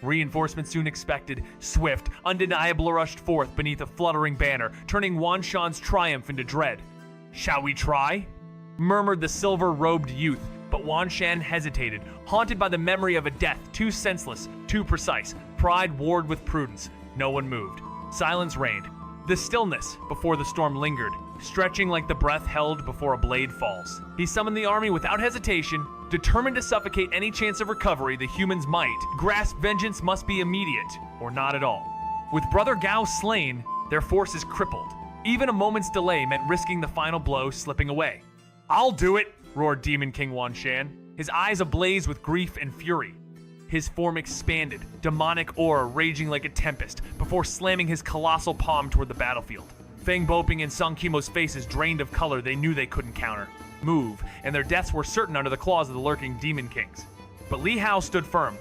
Reinforcements soon expected, swift, undeniable rushed forth beneath a fluttering banner, turning Wan Shan's triumph into dread. "Shall we try?" murmured the silver-robed youth, but Wan Shan hesitated, haunted by the memory of a death too senseless, too precise. Pride warred with prudence. No one moved. Silence reigned. The stillness before the storm lingered, stretching like the breath held before a blade falls. He summoned the army without hesitation, determined to suffocate any chance of recovery the humans might grasp. Vengeance must be immediate, or not at all. With Brother Gao slain, their forces crippled. Even a moment's delay meant risking the final blow slipping away. "I'll do it!" roared Demon King Wan Shan, his eyes ablaze with grief and fury. His form expanded, demonic aura raging like a tempest, before slamming his colossal palm toward the battlefield. Feng Boping and Song Kimo's faces drained of color they knew they couldn't counter, move, and their deaths were certain under the claws of the lurking Demon Kings. But Li Hao stood firm.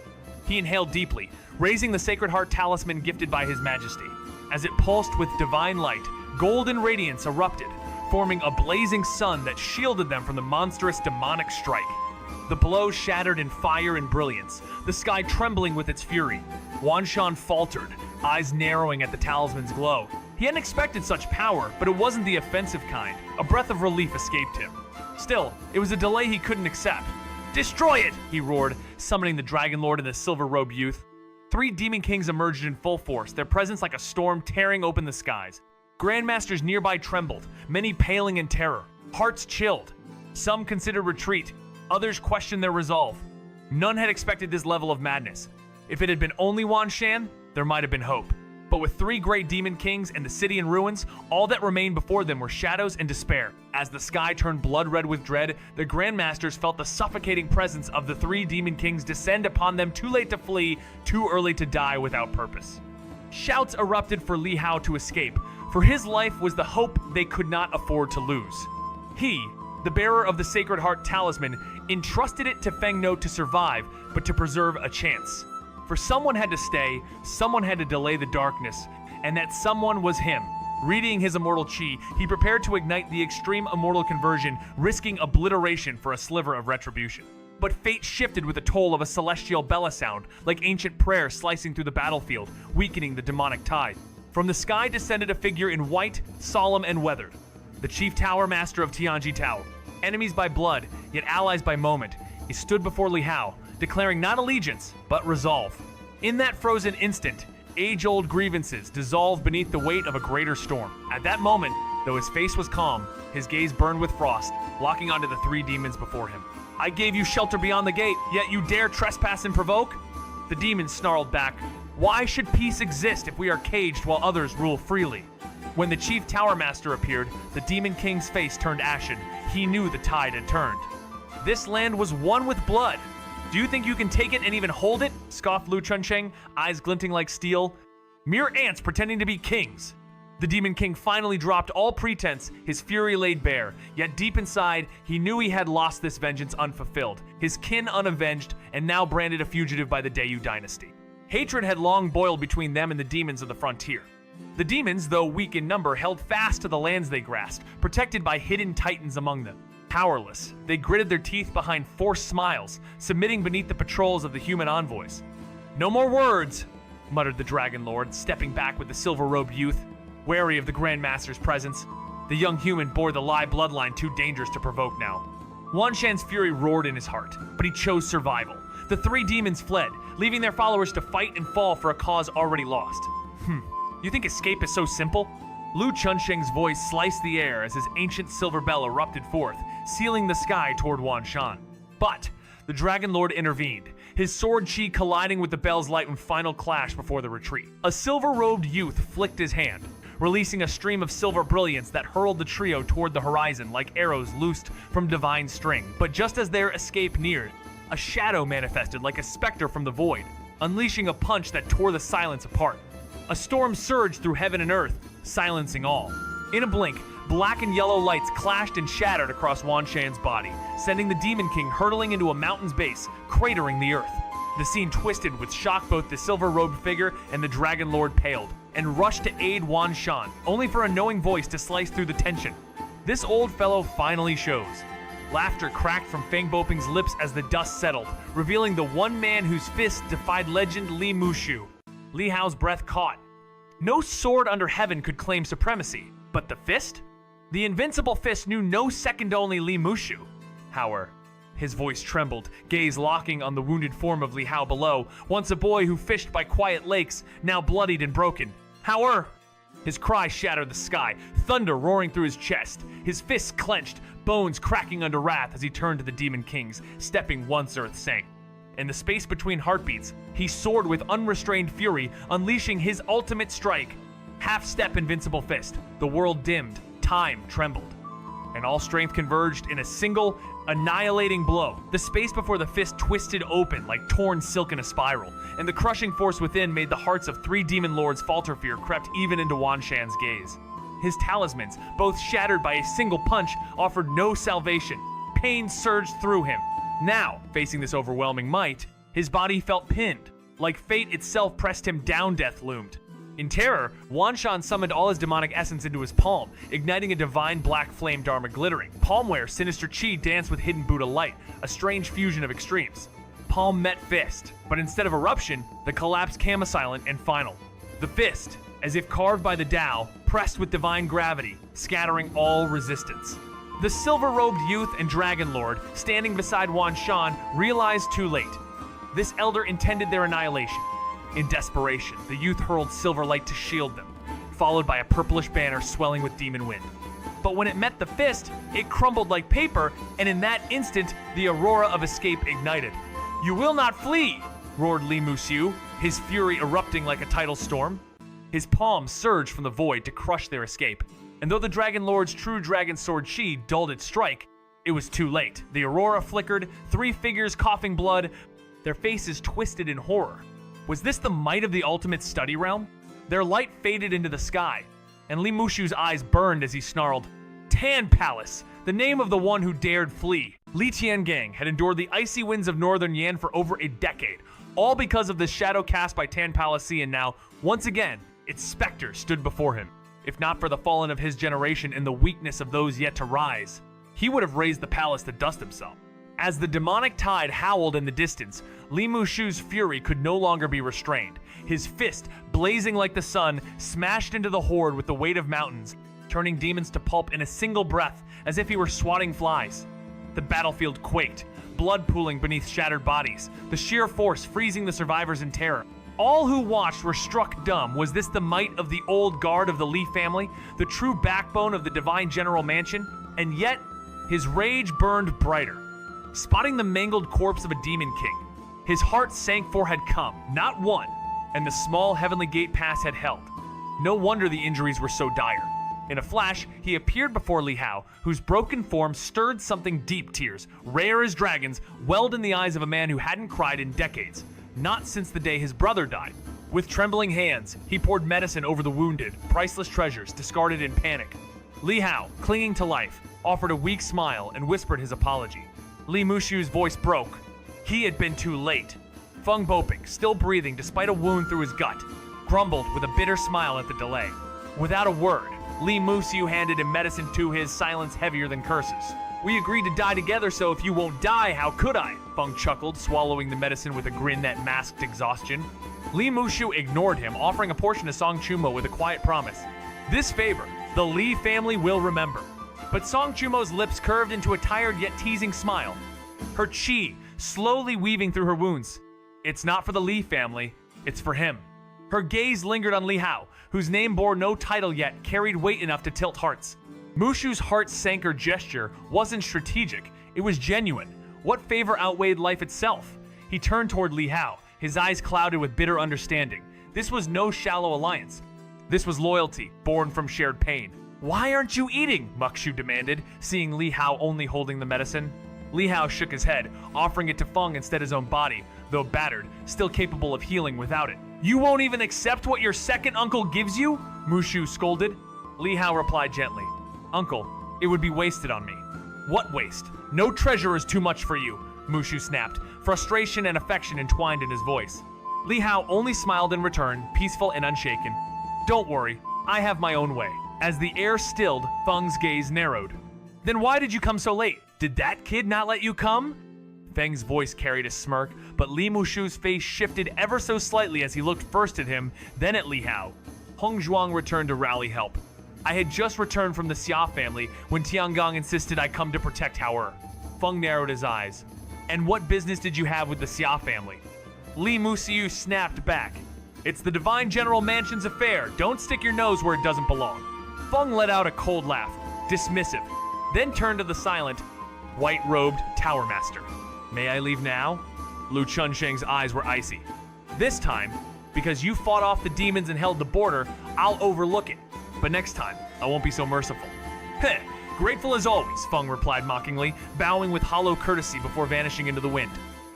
He inhaled deeply, raising the Sacred Heart talisman gifted by His Majesty. As it pulsed with divine light, golden radiance erupted, forming a blazing sun that shielded them from the monstrous demonic strike. The blow shattered in fire and brilliance, the sky trembling with its fury. Wan Shan faltered, eyes narrowing at the talisman's glow. He hadn't expected such power, but it wasn't the offensive kind. A breath of relief escaped him. Still, it was a delay he couldn't accept. "Destroy it!" he roared, summoning the Dragon Lord and the silver-robed youth. Three Demon Kings emerged in full force, their presence like a storm tearing open the skies. Grandmasters nearby trembled, many paling in terror, hearts chilled. Some considered retreat, others questioned their resolve. None had expected this level of madness. If it had been only Wan Shan, there might have been hope. But with three great Demon Kings and the city in ruins, all that remained before them were shadows and despair. As the sky turned blood-red with dread, the Grandmasters felt the suffocating presence of the three Demon Kings descend upon them, too late to flee, too early to die without purpose. Shouts erupted for Li Hao to escape, for his life was the hope they could not afford to lose. He, the bearer of the Sacred Heart talisman, entrusted it to Feng No to survive, but to preserve a chance. For someone had to stay, someone had to delay the darkness, and that someone was him. Readying his immortal chi, he prepared to ignite the extreme immortal conversion, risking obliteration for a sliver of retribution. But fate shifted with the toll of a celestial bella sound, like ancient prayer slicing through the battlefield, weakening the demonic tide. From the sky descended a figure in white, solemn and weathered. The Chief Tower Master of Tianji Tower. Enemies by blood, yet allies by moment, he stood before Li Hao, declaring not allegiance, but resolve. In that frozen instant, age-old grievances dissolved beneath the weight of a greater storm. At that moment, though his face was calm, his gaze burned with frost, locking onto the three demons before him. "I gave you shelter beyond the gate, yet you dare trespass and provoke?" The demons snarled back, "Why should peace exist if we are caged while others rule freely?" When the Chief Tower Master appeared, the Demon King's face turned ashen. He knew the tide had turned. This land was one with blood. "Do you think you can take it and even hold it?" scoffed Lu Chunsheng, eyes glinting like steel. "Mere ants pretending to be kings." The Demon King finally dropped all pretense, his fury laid bare, yet deep inside, he knew he had lost this vengeance unfulfilled, his kin unavenged, and now branded a fugitive by the Dayu dynasty. Hatred had long boiled between them and the demons of the frontier. The demons, though weak in number, held fast to the lands they grasped, protected by hidden titans among them. Powerless, they gritted their teeth behind forced smiles, submitting beneath the patrols of the human envoys. "No more words," muttered the Dragon Lord, stepping back with the silver-robed youth, wary of the Grandmaster's presence. The young human bore the Lai bloodline too dangerous to provoke now. Wan Shan's fury roared in his heart, but he chose survival. The three demons fled, leaving their followers to fight and fall for a cause already lost. You think escape is so simple? Lu Chunsheng's voice sliced the air as his ancient silver bell erupted forth, sealing the sky toward Wan Shan. But the Dragon Lord intervened, his sword chi colliding with the bell's light in final clash before the retreat. A silver-robed youth flicked his hand, releasing a stream of silver brilliance that hurled the trio toward the horizon like arrows loosed from divine string. But just as their escape neared, a shadow manifested like a specter from the void, unleashing a punch that tore the silence apart. A storm surged through heaven and earth, silencing all. In a blink, black and yellow lights clashed and shattered across Wan Shan's body, sending the Demon King hurtling into a mountain's base, cratering the earth. The scene twisted with shock. Both the silver-robed figure and the Dragon Lord paled, and rushed to aid Wan Shan, only for a knowing voice to slice through the tension. This old fellow finally shows. Laughter cracked from Fang Boping's lips as the dust settled, revealing the one man whose fist defied legend Li Mushu. Li Hao's breath caught. No sword under heaven could claim supremacy, but the fist? The invincible fist knew no second to only Li Mushu. However, his voice trembled, gaze locking on the wounded form of Li Hao below, once a boy who fished by quiet lakes, now bloodied and broken. However, his cry shattered the sky, thunder roaring through his chest, his fists clenched, bones cracking under wrath as he turned to the Demon Kings, stepping once earth sank. In the space between heartbeats, he soared with unrestrained fury, unleashing his ultimate strike. Half-step invincible fist, the world dimmed, time trembled, and all strength converged in a single, annihilating blow. The space before the fist twisted open like torn silk in a spiral, and the crushing force within made the hearts of three demon lords falter. Fear crept even into Wan Shan's gaze. His talismans, both shattered by a single punch, offered no salvation. Pain surged through him. Now, facing this overwhelming might, his body felt pinned. Like fate itself pressed him down, death loomed. In terror, Wan Shan summoned all his demonic essence into his palm, igniting a divine black flame dharma glittering. Palm-where sinister chi danced with hidden Buddha light, a strange fusion of extremes. Palm met fist, but instead of eruption, the collapse came silent and final. The fist, as if carved by the Tao, pressed with divine gravity, scattering all resistance. The silver-robed youth and Dragon Lord, standing beside Wan Shan, realized too late. This elder intended their annihilation. In desperation, the youth hurled silver light to shield them, followed by a purplish banner swelling with demon wind. But when it met the fist, it crumbled like paper, and in that instant, the aurora of escape ignited. "You will not flee!" roared Li Mushu, his fury erupting like a tidal storm. His palm surged from the void to crush their escape. And though the Dragon Lord's true dragon sword chi dulled its strike, it was too late. The aurora flickered, three figures coughing blood, their faces twisted in horror. Was this the might of the ultimate study realm? Their light faded into the sky, and Li Mushu's eyes burned as he snarled, "Tan Palace, the name of the one who dared flee." Li Tiangang had endured the icy winds of northern Yan for over a decade, all because of the shadow cast by Tan Palace, and now, once again, its specter stood before him. If not for the fallen of his generation and the weakness of those yet to rise, he would have razed the palace to dust himself. As the demonic tide howled in the distance, Li Mushu's fury could no longer be restrained. His fist, blazing like the sun, smashed into the horde with the weight of mountains, turning demons to pulp in a single breath as if he were swatting flies. The battlefield quaked, blood pooling beneath shattered bodies, the sheer force freezing the survivors in terror. All who watched were struck dumb. Was this the might of the old guard of the Li family, the true backbone of the divine general mansion? And yet, his rage burned brighter. Spotting the mangled corpse of a demon king, his heart sank, for had come, not one, and the small heavenly gate pass had held. No wonder the injuries were so dire. In a flash, he appeared before Li Hao, whose broken form stirred something deep. Tears, rare as dragons, welled in the eyes of a man who hadn't cried in decades. Not since the day his brother died. With trembling hands, he poured medicine over the wounded, priceless treasures discarded in panic. Li Hao, clinging to life, offered a weak smile and whispered his apology. Li Mushu's voice broke. He had been too late. Feng Boping, still breathing despite a wound through his gut, grumbled with a bitter smile at the delay. Without a word, Li Mushu handed him medicine, to his silence heavier than curses. "We agreed to die together, so if you won't die, how could I?" Feng chuckled, swallowing the medicine with a grin that masked exhaustion. Li Mushu ignored him, offering a portion to Song Chumo with a quiet promise. "This favor, the Li family will remember." But Song Chumo's lips curved into a tired yet teasing smile. Her chi, slowly weaving through her wounds. It's not for the Li family, it's for him. Her gaze lingered on Li Hao, whose name bore no title yet carried weight enough to tilt hearts. Mushu's heart-sanker gesture wasn't strategic, it was genuine. What favor outweighed life itself? He turned toward Li Hao, his eyes clouded with bitter understanding. This was no shallow alliance. This was loyalty, born from shared pain. "Why aren't you eating?" Mushu demanded, seeing Li Hao only holding the medicine. Li Hao shook his head, offering it to Feng instead his own body, though battered, still capable of healing without it. "You won't even accept what your second uncle gives you?" Mushu scolded. Li Hao replied gently, "Uncle, it would be wasted on me." "What waste? No treasure is too much for you," Mushu snapped, frustration and affection entwined in his voice. Li Hao only smiled in return, peaceful and unshaken. "Don't worry, I have my own way." As the air stilled, Feng's gaze narrowed. "Then why did you come so late? Did that kid not let you come?" Feng's voice carried a smirk, but Li Mushu's face shifted ever so slightly as he looked first at him, then at Li Hao. Hong Zhuang returned to rally help. "I had just returned from the Xia family when Tiangong insisted I come to protect Hao." Feng narrowed his eyes. "And what business did you have with the Xia family?" Li Musiu snapped back. "It's the Divine General Mansion's affair. Don't stick your nose where it doesn't belong." Feng let out a cold laugh, dismissive, then turned to the silent, white-robed Tower Master. "May I leave now?" Lu Chunsheng's eyes were icy. "This time, because you fought off the demons and held the border, I'll overlook it. But next time, I won't be so merciful." "Heh, grateful as always," Feng replied mockingly, bowing with hollow courtesy before vanishing into the wind.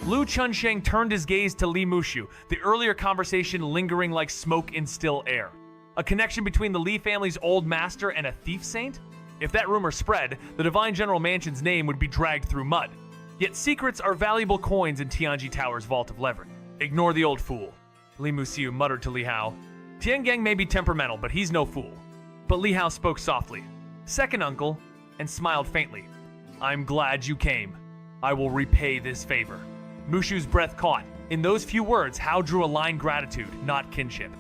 Lu Chunsheng turned his gaze to Li Mushu, the earlier conversation lingering like smoke in still air. A connection between the Li family's old master and a thief saint? If that rumor spread, the Divine General Mansion's name would be dragged through mud. Yet secrets are valuable coins in Tianji Tower's vault of leverage. "Ignore the old fool," Li Musiu muttered to Li Hao. "Tiangang may be temperamental, but he's no fool." But Li Hao spoke softly, "Second uncle," and smiled faintly. "I'm glad you came. I will repay this favor." Mushu's breath caught. In those few words, Hao drew a line gratitude, not kinship.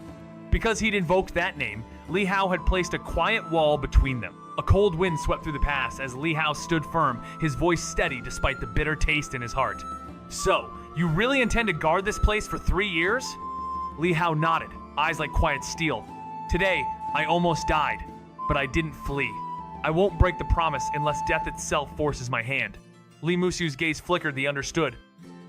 Because he'd invoked that name, Li Hao had placed a quiet wall between them. A cold wind swept through the pass as Li Hao stood firm, his voice steady despite the bitter taste in his heart. "So, you really intend to guard this place for 3 years?" Li Hao nodded, eyes like quiet steel. "Today, I almost died, but I didn't flee. I won't break the promise unless death itself forces my hand." Li Musiu's gaze flickered the understood.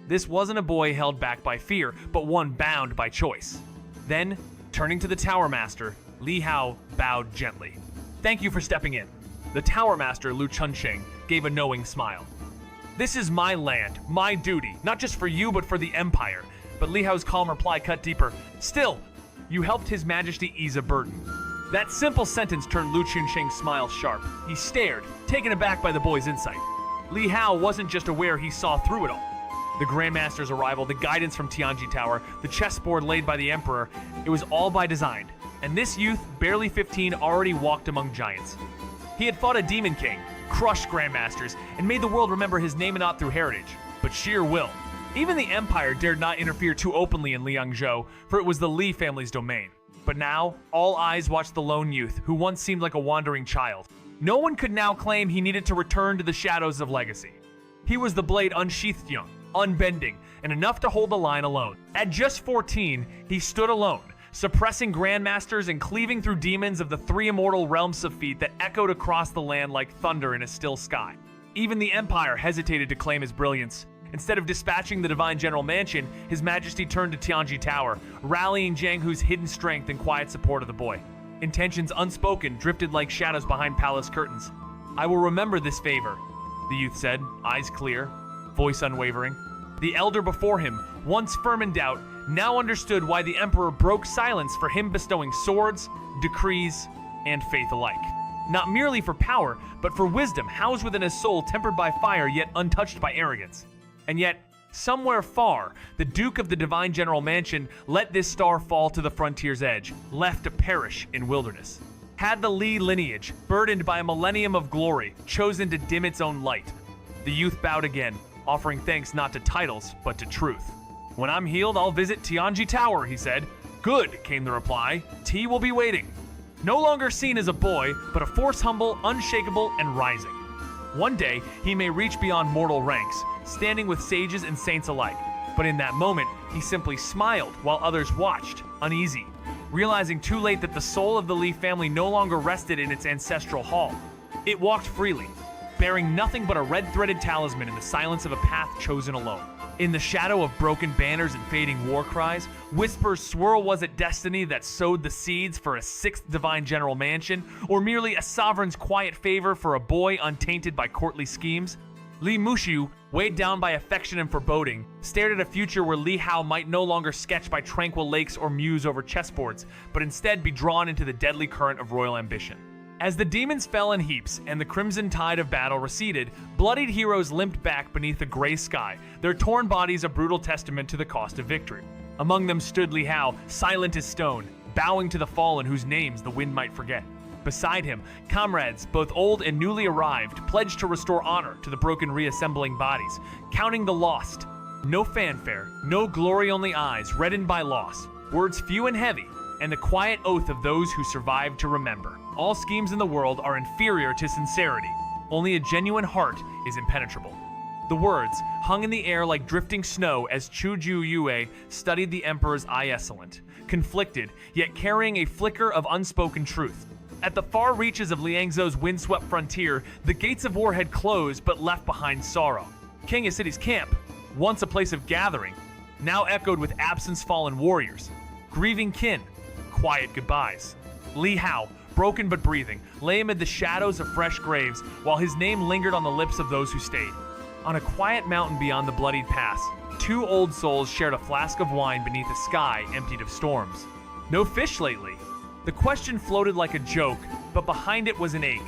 This wasn't a boy held back by fear, but one bound by choice. Then, turning to the Tower Master, Li Hao bowed gently. "Thank you for stepping in." The Tower Master, Lu Chunsheng, gave a knowing smile. "This is my land, my duty, not just for you but for the Empire." But Li Hao's calm reply cut deeper. "Still, you helped His Majesty ease a burden." That simple sentence turned Lu Chunsheng's smile sharp. He stared, taken aback by the boy's insight. Li Hao wasn't just aware, he saw through it all. The Grandmaster's arrival, the guidance from Tianji Tower, the chessboard laid by the Emperor, it was all by design. And this youth, barely 15, already walked among giants. He had fought a Demon King, crushed Grandmasters, and made the world remember his name and not through heritage, but sheer will. Even the Empire dared not interfere too openly in Liangzhou, for it was the Li family's domain. But now, all eyes watched the lone youth, who once seemed like a wandering child. No one could now claim he needed to return to the shadows of legacy. He was the blade unsheathed young, unbending, and enough to hold the line alone. At just 14, he stood alone, suppressing grandmasters and cleaving through demons of the 3 immortal realms of feet that echoed across the land like thunder in a still sky. Even the Empire hesitated to claim his brilliance. Instead of dispatching the Divine General Mansion, His Majesty turned to Tianji Tower, rallying Jiang Hu's hidden strength and quiet support of the boy. Intentions unspoken drifted like shadows behind palace curtains. "I will remember this favor," the youth said, eyes clear, voice unwavering. The elder before him, once firm in doubt, now understood why the Emperor broke silence for him bestowing swords, decrees, and faith alike. Not merely for power, but for wisdom housed within a soul tempered by fire yet untouched by arrogance. And yet, somewhere far, the Duke of the Divine General Mansion let this star fall to the frontier's edge, left to perish in wilderness. Had the Li lineage, burdened by a millennium of glory, chosen to dim its own light? The youth bowed again, offering thanks not to titles, but to truth. "When I'm healed, I'll visit Tianji Tower," he said. "Good," came the reply. "Tea will be waiting." No longer seen as a boy, but a force humble, unshakable, and rising. One day, he may reach beyond mortal ranks, standing with sages and saints alike. But in that moment, he simply smiled while others watched, uneasy, realizing too late that the soul of the Li family no longer rested in its ancestral hall. It walked freely, bearing nothing but a red-threaded talisman in the silence of a path chosen alone. In the shadow of broken banners and fading war cries, whispers swirl. Was it destiny that sowed the seeds for a sixth divine general mansion, or merely a sovereign's quiet favor for a boy untainted by courtly schemes? Li Mushu, weighed down by affection and foreboding, stared at a future where Li Hao might no longer sketch by tranquil lakes or muse over chessboards, but instead be drawn into the deadly current of royal ambition. As the demons fell in heaps and the crimson tide of battle receded, bloodied heroes limped back beneath a gray sky, their torn bodies a brutal testament to the cost of victory. Among them stood Li Hao, silent as stone, bowing to the fallen whose names the wind might forget. Beside him, comrades, both old and newly arrived, pledged to restore honor to the broken reassembling bodies, counting the lost. No fanfare, no glory-only eyes reddened by loss, words few and heavy, and the quiet oath of those who survived to remember. All schemes in the world are inferior to sincerity. Only a genuine heart is impenetrable. The words hung in the air like drifting snow as Chuju Yue studied the Emperor's eye excellent, conflicted, yet carrying a flicker of unspoken truth. At the far reaches of Liangzhou's windswept frontier, the gates of war had closed but left behind sorrow. Xianxia City's camp, once a place of gathering, now echoed with absence-fallen warriors, grieving kin, quiet goodbyes. Li Hao, broken but breathing, lay amid the shadows of fresh graves while his name lingered on the lips of those who stayed. On a quiet mountain beyond the bloodied pass, two old souls shared a flask of wine beneath a sky emptied of storms. No fish lately? The question floated like a joke, but behind it was an ache.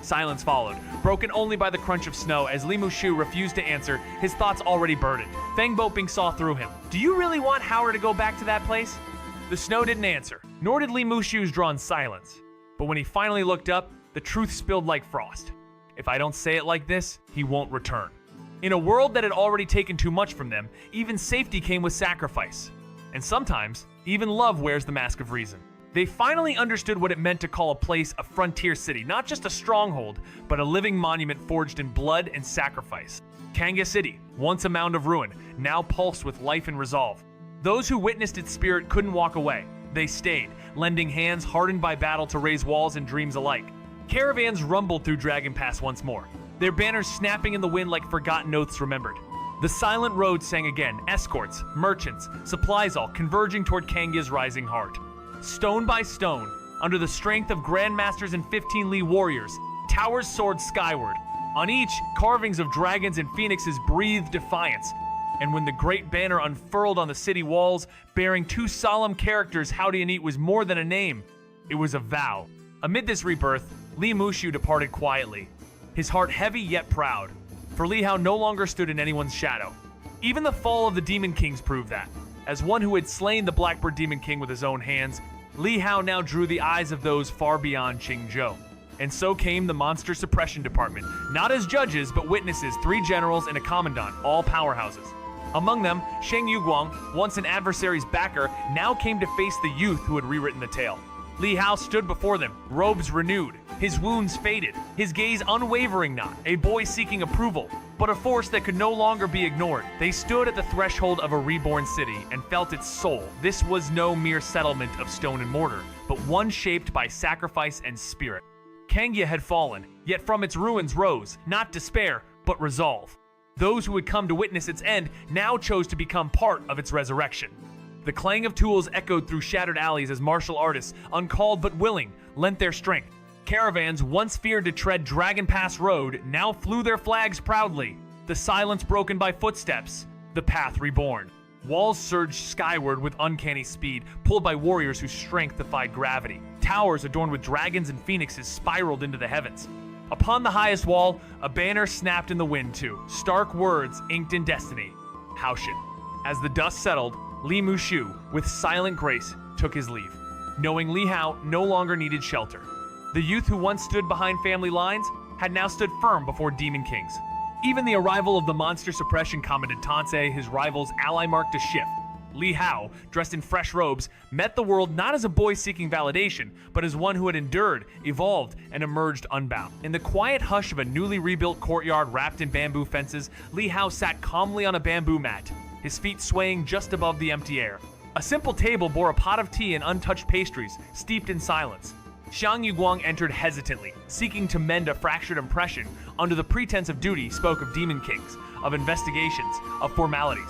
Silence followed, broken only by the crunch of snow as Li Mushu refused to answer, his thoughts already burdened. Feng Boping saw through him. Do you really want Howard to go back to that place? The snow didn't answer, nor did Li Mushu's drawn silence. But when he finally looked up, the truth spilled like frost. If I don't say it like this, he won't return. In a world that had already taken too much from them, even safety came with sacrifice. And sometimes, even love wears the mask of reason. They finally understood what it meant to call a place a frontier city, not just a stronghold, but a living monument forged in blood and sacrifice. Xianxia City, once a mound of ruin, now pulsed with life and resolve. Those who witnessed its spirit couldn't walk away. They stayed, lending hands hardened by battle to raise walls and dreams alike. Caravans rumbled through Dragon Pass once more, their banners snapping in the wind like forgotten oaths remembered. The silent road sang again, escorts, merchants, supplies all converging toward Xianxia's rising heart. Stone by stone, under the strength of grandmasters and 15 Li warriors, towers soared skyward. On each, carvings of dragons and phoenixes breathed defiance. And when the great banner unfurled on the city walls, bearing two solemn characters, Howdy and Eat was more than a name. It was a vow. Amid this rebirth, Li Mushu departed quietly, his heart heavy yet proud, for Li Hao no longer stood in anyone's shadow. Even the fall of the Demon Kings proved that. As one who had slain the Blackbird Demon King with his own hands, Li Hao now drew the eyes of those far beyond Qingzhou. And so came the Monster Suppression Department, not as judges but witnesses, 3 generals and a commandant, all powerhouses. Among them, Sheng Yuguang, once an adversary's backer, now came to face the youth who had rewritten the tale. Li Hao stood before them, robes renewed, his wounds faded, his gaze unwavering not, a boy seeking approval, but a force that could no longer be ignored. They stood at the threshold of a reborn city and felt its soul. This was no mere settlement of stone and mortar, but one shaped by sacrifice and spirit. Xianxia had fallen, yet from its ruins rose, not despair, but resolve. Those who had come to witness its end now chose to become part of its resurrection. The clang of tools echoed through shattered alleys as martial artists, uncalled but willing, lent their strength. Caravans, once feared to tread Dragon Pass Road, now flew their flags proudly. The silence broken by footsteps, the path reborn. Walls surged skyward with uncanny speed, pulled by warriors whose strength defied gravity. Towers adorned with dragons and phoenixes spiraled into the heavens. Upon the highest wall, a banner snapped in the wind too, stark words inked in destiny, Haoshin. As the dust settled, Li Mushu, with silent grace, took his leave, knowing Li Hao no longer needed shelter. The youth who once stood behind family lines had now stood firm before Demon Kings. Even the arrival of the Monster Suppression Commandant Tansei, his rival's ally, marked a shift. Li Hao, dressed in fresh robes, met the world not as a boy seeking validation, but as one who had endured, evolved, and emerged unbound. In the quiet hush of a newly rebuilt courtyard wrapped in bamboo fences, Li Hao sat calmly on a bamboo mat, his feet swaying just above the empty air. A simple table bore a pot of tea and untouched pastries, steeped in silence. Xiang Yuguang entered hesitantly, seeking to mend a fractured impression. Under the pretense of duty, spoke of demon kings, of investigations, of formalities.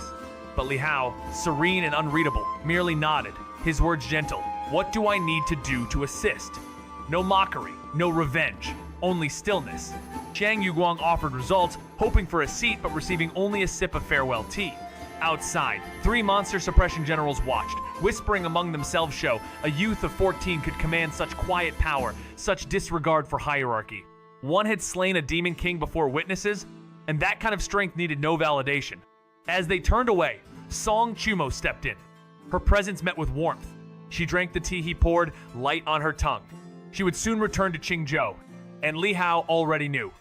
But Li Hao, serene and unreadable, merely nodded, his words gentle. What do I need to do to assist? No mockery, no revenge, only stillness. Xiang Yuguang offered results, hoping for a seat but receiving only a sip of farewell tea. Outside, 3 monster suppression generals watched, whispering among themselves show a youth of 14 could command such quiet power, such disregard for hierarchy. One had slain a demon king before witnesses, and that kind of strength needed no validation. As they turned away, Song Chumo stepped in. Her presence met with warmth. She drank the tea he poured, light on her tongue. She would soon return to Qingzhou, and Li Hao already knew.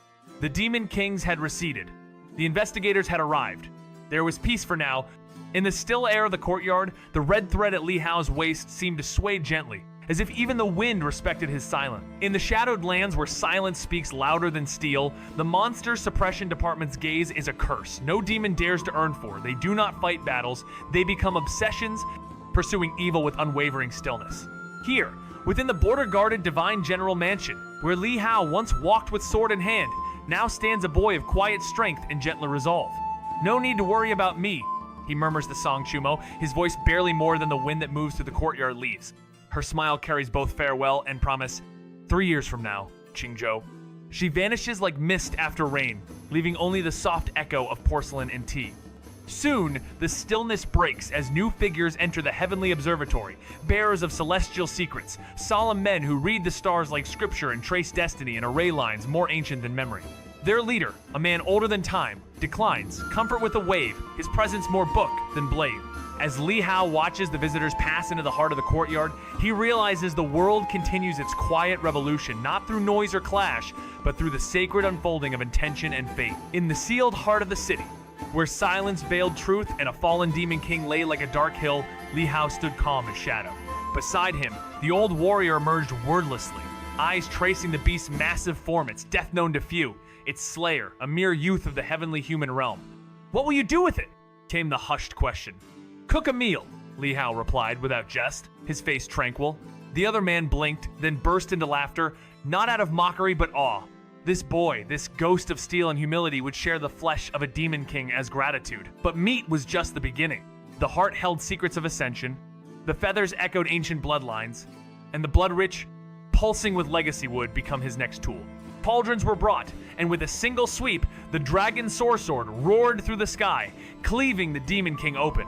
The demon kings had receded. The investigators had arrived. There was peace for now. In the still air of the courtyard, the red thread at Li Hao's waist seemed to sway gently, as if even the wind respected his silence. In the shadowed lands where silence speaks louder than steel, the monster suppression department's gaze is a curse. No demon dares to earn for. They do not fight battles. They become obsessions, pursuing evil with unwavering stillness. Here, within the border-guarded Divine General Mansion, where Li Hao once walked with sword in hand, now stands a boy of quiet strength and gentler resolve. No need to worry about me, he murmurs to Song Chumo, his voice barely more than the wind that moves through the courtyard leaves. Her smile carries both farewell and promise. 3 years from now, Qingzhou. She vanishes like mist after rain, leaving only the soft echo of porcelain and tea. Soon, the stillness breaks as new figures enter the heavenly observatory, bearers of celestial secrets, solemn men who read the stars like scripture and trace destiny in array lines more ancient than memory. Their leader, a man older than time, declines, comfort with a wave, his presence more book than blade. As Li Hao watches the visitors pass into the heart of the courtyard, he realizes the world continues its quiet revolution, not through noise or clash, but through the sacred unfolding of intention and faith. In the sealed heart of the city, where silence veiled truth and a fallen demon king lay like a dark hill, Li Hao stood calm as shadow. Beside him, the old warrior emerged wordlessly, eyes tracing the beast's massive form, its death known to few. Its slayer, a mere youth of the heavenly human realm. What will you do with it? Came the hushed question. Cook a meal, Li Hao replied without jest, his face tranquil. The other man blinked, then burst into laughter, not out of mockery but awe. This boy, this ghost of steel and humility would share the flesh of a demon king as gratitude. But meat was just the beginning. The heart held secrets of ascension, the feathers echoed ancient bloodlines, and the blood-rich, pulsing with legacy would become his next tool. Pauldrons were brought, and with a single sweep, the dragon sword roared through the sky, cleaving the demon king open.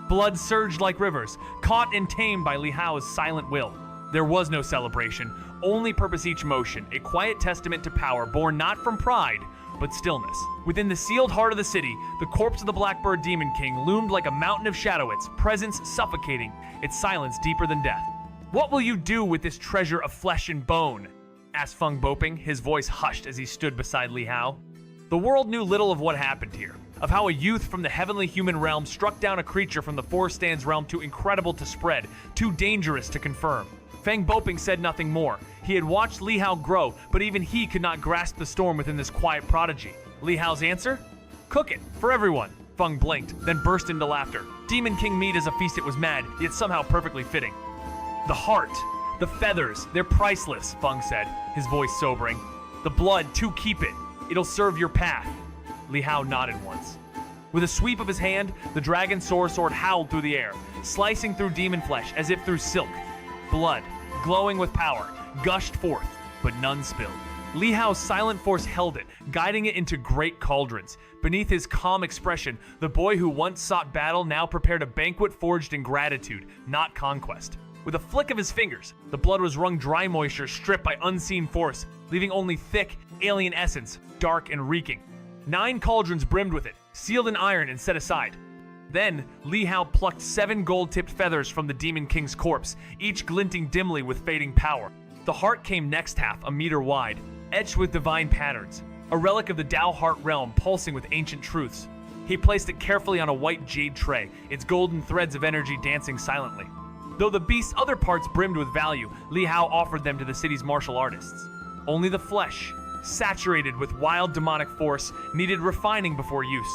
Blood surged like rivers, caught and tamed by Li Hao's silent will. There was no celebration, only purpose each motion, a quiet testament to power born not from pride, but stillness. Within the sealed heart of the city, the corpse of the Blackbird Demon King loomed like a mountain of shadow, its presence suffocating, its silence deeper than death. What will you do with this treasure of flesh and bone? Asked Feng Boping, his voice hushed as he stood beside Li Hao. The world knew little of what happened here, of how a youth from the heavenly human realm struck down a creature from the Four Stands realm too incredible to spread, too dangerous to confirm. Feng Boping said nothing more. He had watched Li Hao grow, but even he could not grasp the storm within this quiet prodigy. Li Hao's answer? Cook it, for everyone. Feng blinked, then burst into laughter. Demon King meat as a feast it was mad, yet somehow perfectly fitting. The heart, the feathers, they're priceless, Feng said, his voice sobering. The blood, too, keep it. It'll serve your path. Li Hao nodded once. With a sweep of his hand, the dragon sword howled through the air, slicing through demon flesh as if through silk. Blood, glowing with power, gushed forth, but none spilled. Li Hao's silent force held it, guiding it into great cauldrons. Beneath his calm expression, the boy who once sought battle now prepared a banquet forged in gratitude, not conquest. With a flick of his fingers, the blood was wrung dry moisture stripped by unseen force, leaving only thick, alien essence, dark and reeking. 9 cauldrons brimmed with it, sealed in iron and set aside. Then, Li Hao plucked 7 gold-tipped feathers from the Demon King's corpse, each glinting dimly with fading power. The heart came next half, a meter wide, etched with divine patterns, a relic of the Tao heart realm pulsing with ancient truths. He placed it carefully on a white jade tray, its golden threads of energy dancing silently. Though the beast's other parts brimmed with value, Li Hao offered them to the city's martial artists. Only the flesh, saturated with wild demonic force, needed refining before use.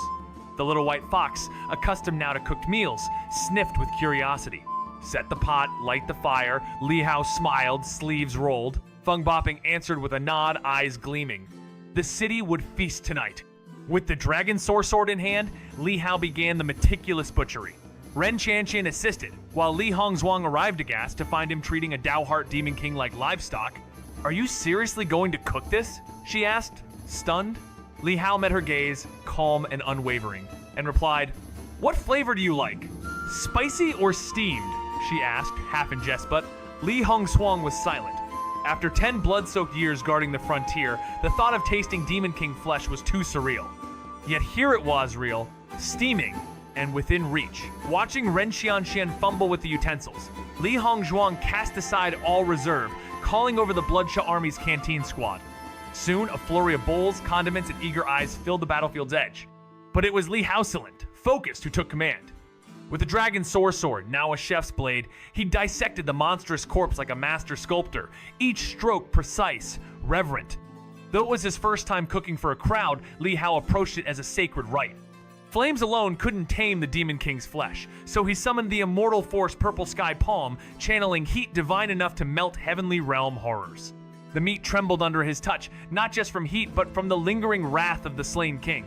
The little white fox, accustomed now to cooked meals, sniffed with curiosity. Set the pot, light the fire. Li Hao smiled, sleeves rolled. Feng Bopping answered with a nod, eyes gleaming. The city would feast tonight. With the dragon sword in hand, Li Hao began the meticulous butchery. Ren Xianxia assisted, while Li Hongzhuang arrived aghast to find him treating a Dao-Heart Demon King like livestock. "Are you seriously going to cook this?" she asked, stunned. Li Hao met her gaze, calm and unwavering, and replied, "What flavor do you like? Spicy or steamed?" she asked, half in jest, but Li Hongzhuang was silent. After 10 blood-soaked years guarding the frontier, the thought of tasting Demon King flesh was too surreal. Yet here it was real, steaming, and within reach. Watching Ren Xianxian fumble with the utensils, Li Hongzhuang cast aside all reserve, calling over the Bloodshot Army's canteen squad. Soon, a flurry of bowls, condiments, and eager eyes filled the battlefield's edge. But it was Li Hauseland, focused, who took command. With the dragon sword, now a chef's blade, he dissected the monstrous corpse like a master sculptor, each stroke precise, reverent. Though it was his first time cooking for a crowd, Li Hao approached it as a sacred rite. Flames alone couldn't tame the Demon King's flesh, so he summoned the immortal force Purple Sky Palm, channeling heat divine enough to melt heavenly realm horrors. The meat trembled under his touch, not just from heat, but from the lingering wrath of the slain king.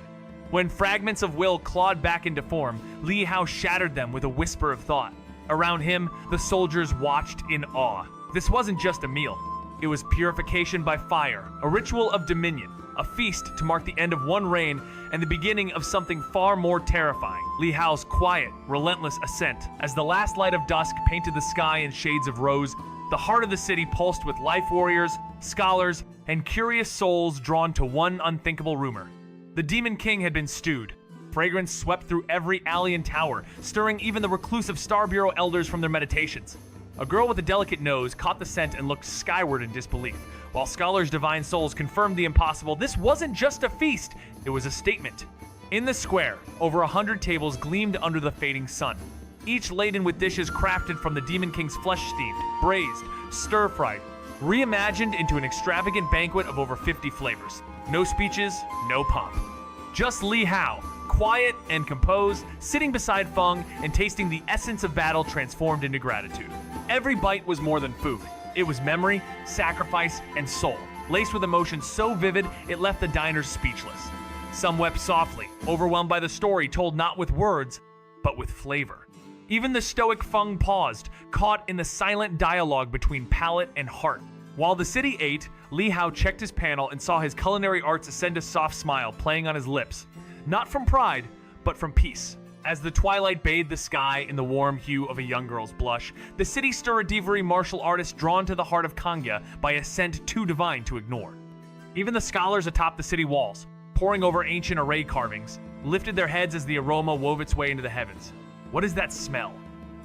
When fragments of will clawed back into form, Li Hao shattered them with a whisper of thought. Around him, the soldiers watched in awe. This wasn't just a meal. It was purification by fire, a ritual of dominion, a feast to mark the end of one reign and the beginning of something far more terrifying. Li Hao's quiet, relentless ascent. As the last light of dusk painted the sky in shades of rose, the heart of the city pulsed with life warriors, scholars, and curious souls drawn to one unthinkable rumor. The Demon King had been stewed. Fragrance swept through every alley and tower, stirring even the reclusive Star Bureau elders from their meditations. A girl with a delicate nose caught the scent and looked skyward in disbelief, while scholars' divine souls confirmed the impossible. This wasn't just a feast, it was a statement. In the square, over 100 tables gleamed under the fading sun, each laden with dishes crafted from the Demon King's flesh, steamed, braised, stir-fried, reimagined into an extravagant banquet of over 50 flavors. No speeches, no pomp. Just Li Hao, quiet and composed, sitting beside Feng and tasting the essence of battle transformed into gratitude. Every bite was more than food. It was memory, sacrifice, and soul, laced with emotion so vivid it left the diners speechless. Some wept softly, overwhelmed by the story told not with words, but with flavor. Even the stoic Feng paused, caught in the silent dialogue between palate and heart. While the city ate, Li Hao checked his panel and saw his culinary arts ascend, a soft smile playing on his lips. Not from pride, but from peace. As the twilight bathed the sky in the warm hue of a young girl's blush, the city stirred a Divari martial artist drawn to the heart of Kangya by a scent too divine to ignore. Even the scholars atop the city walls, poring over ancient array carvings, lifted their heads as the aroma wove its way into the heavens. "What is that smell?"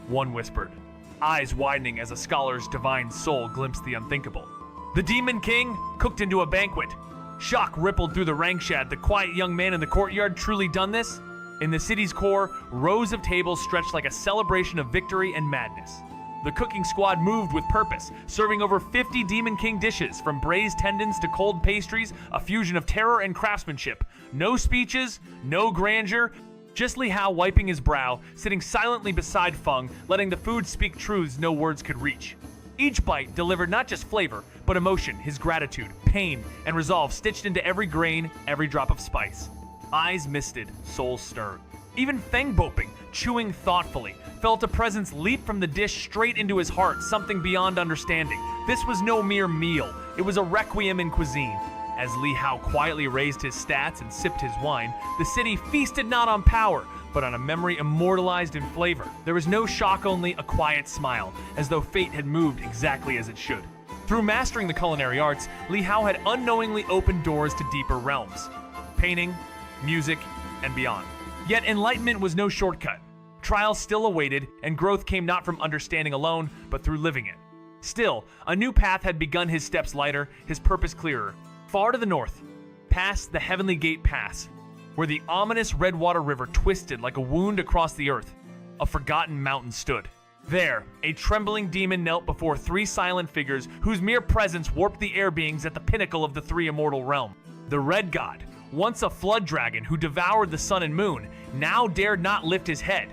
one whispered, eyes widening as a scholar's divine soul glimpsed the unthinkable. "The Demon King, cooked into a banquet." Shock rippled through the Rangshad. The quiet young man in the courtyard truly done this? In the city's core, rows of tables stretched like a celebration of victory and madness. The cooking squad moved with purpose, serving over 50 Demon King dishes, from braised tendons to cold pastries, a fusion of terror and craftsmanship. No speeches, no grandeur, just Li Hao wiping his brow, sitting silently beside Feng, letting the food speak truths no words could reach. Each bite delivered not just flavor, but emotion, his gratitude, pain, and resolve stitched into every grain, every drop of spice. Eyes misted, soul stirred. Even Feng Boping, chewing thoughtfully, felt a presence leap from the dish straight into his heart, something beyond understanding. This was no mere meal, it was a requiem in cuisine. As Li Hao quietly raised his stats and sipped his wine, the city feasted not on power, but on a memory immortalized in flavor. There was no shock, only a quiet smile, as though fate had moved exactly as it should. Through mastering the culinary arts, Li Hao had unknowingly opened doors to deeper realms. Painting, music, and beyond. Yet enlightenment was no shortcut. Trials still awaited, and growth came not from understanding alone, but through living it. Still, a new path had begun, his steps lighter, his purpose clearer. Far to the north, past the Heavenly Gate Pass, where the ominous Redwater River twisted like a wound across the earth, a forgotten mountain stood. There, a trembling demon knelt before three silent figures whose mere presence warped the air beings at the pinnacle of the three immortal realm. The Red God, once a flood dragon who devoured the sun and moon, now dared not lift his head.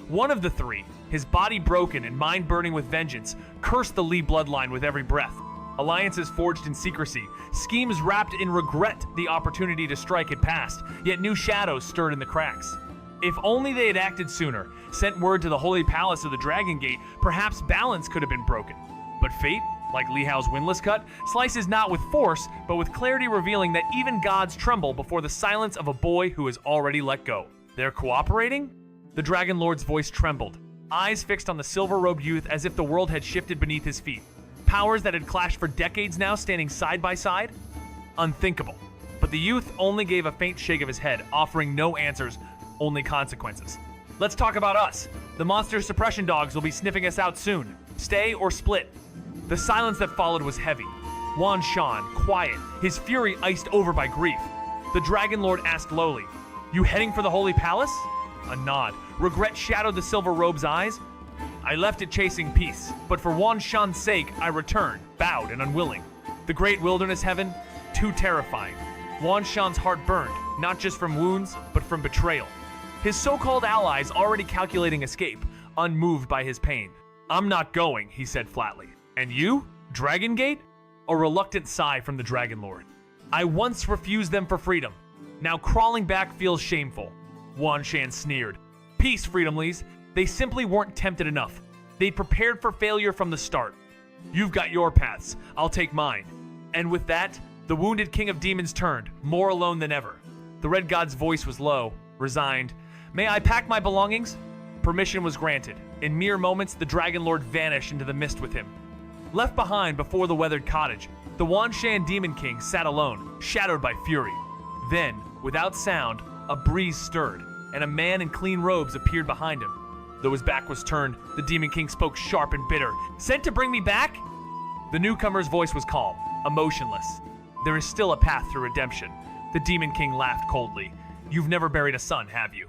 One of the three, his body broken and mind burning with vengeance, cursed the Lee bloodline with every breath. Alliances forged in secrecy, schemes wrapped in regret the opportunity to strike had passed, yet new shadows stirred in the cracks. If only they had acted sooner, sent word to the Holy Palace of the Dragon Gate, perhaps balance could have been broken. But fate, like Li Hao's windlass cut, slices not with force, but with clarity, revealing that even gods tremble before the silence of a boy who has already let go. They're cooperating? The Dragon Lord's voice trembled, eyes fixed on the silver-robed youth as if the world had shifted beneath his feet. Powers that had clashed for decades now standing side by side? Unthinkable. But the youth only gave a faint shake of his head, offering no answers, only consequences. Let's talk about us. The monster suppression dogs will be sniffing us out soon. Stay or split. The silence that followed was heavy. Wan Shan, quiet, his fury iced over by grief. The Dragon Lord asked lowly, "You heading for the Holy Palace?" A nod. Regret shadowed the silver robe's eyes. "I left it chasing peace, but for Wan Shan's sake, I returned, bowed and unwilling. The great wilderness heaven, too terrifying." Wan Shan's heart burned, not just from wounds, but from betrayal. His so-called allies already calculating escape, unmoved by his pain. "I'm not going," he said flatly. "And you? Dragon Gate?" A reluctant sigh from the Dragon Lord. "I once refused them for freedom. Now crawling back feels shameful." Wan Shan sneered. "Peace, Freedomlies. They simply weren't tempted enough. They'd prepared for failure from the start. You've got your paths, I'll take mine." And with that, the wounded King of Demons turned, more alone than ever. The Red God's voice was low, resigned. "May I pack my belongings?" Permission was granted. In mere moments, the Dragon Lord vanished into the mist with him. Left behind before the weathered cottage, the Wan Shan Demon King sat alone, shadowed by fury. Then, without sound, a breeze stirred, and a man in clean robes appeared behind him. Though his back was turned, the Demon King spoke sharp and bitter. "Sent to bring me back?" The newcomer's voice was calm, emotionless. "There is still a path to redemption." The Demon King laughed coldly. "You've never buried a son, have you?"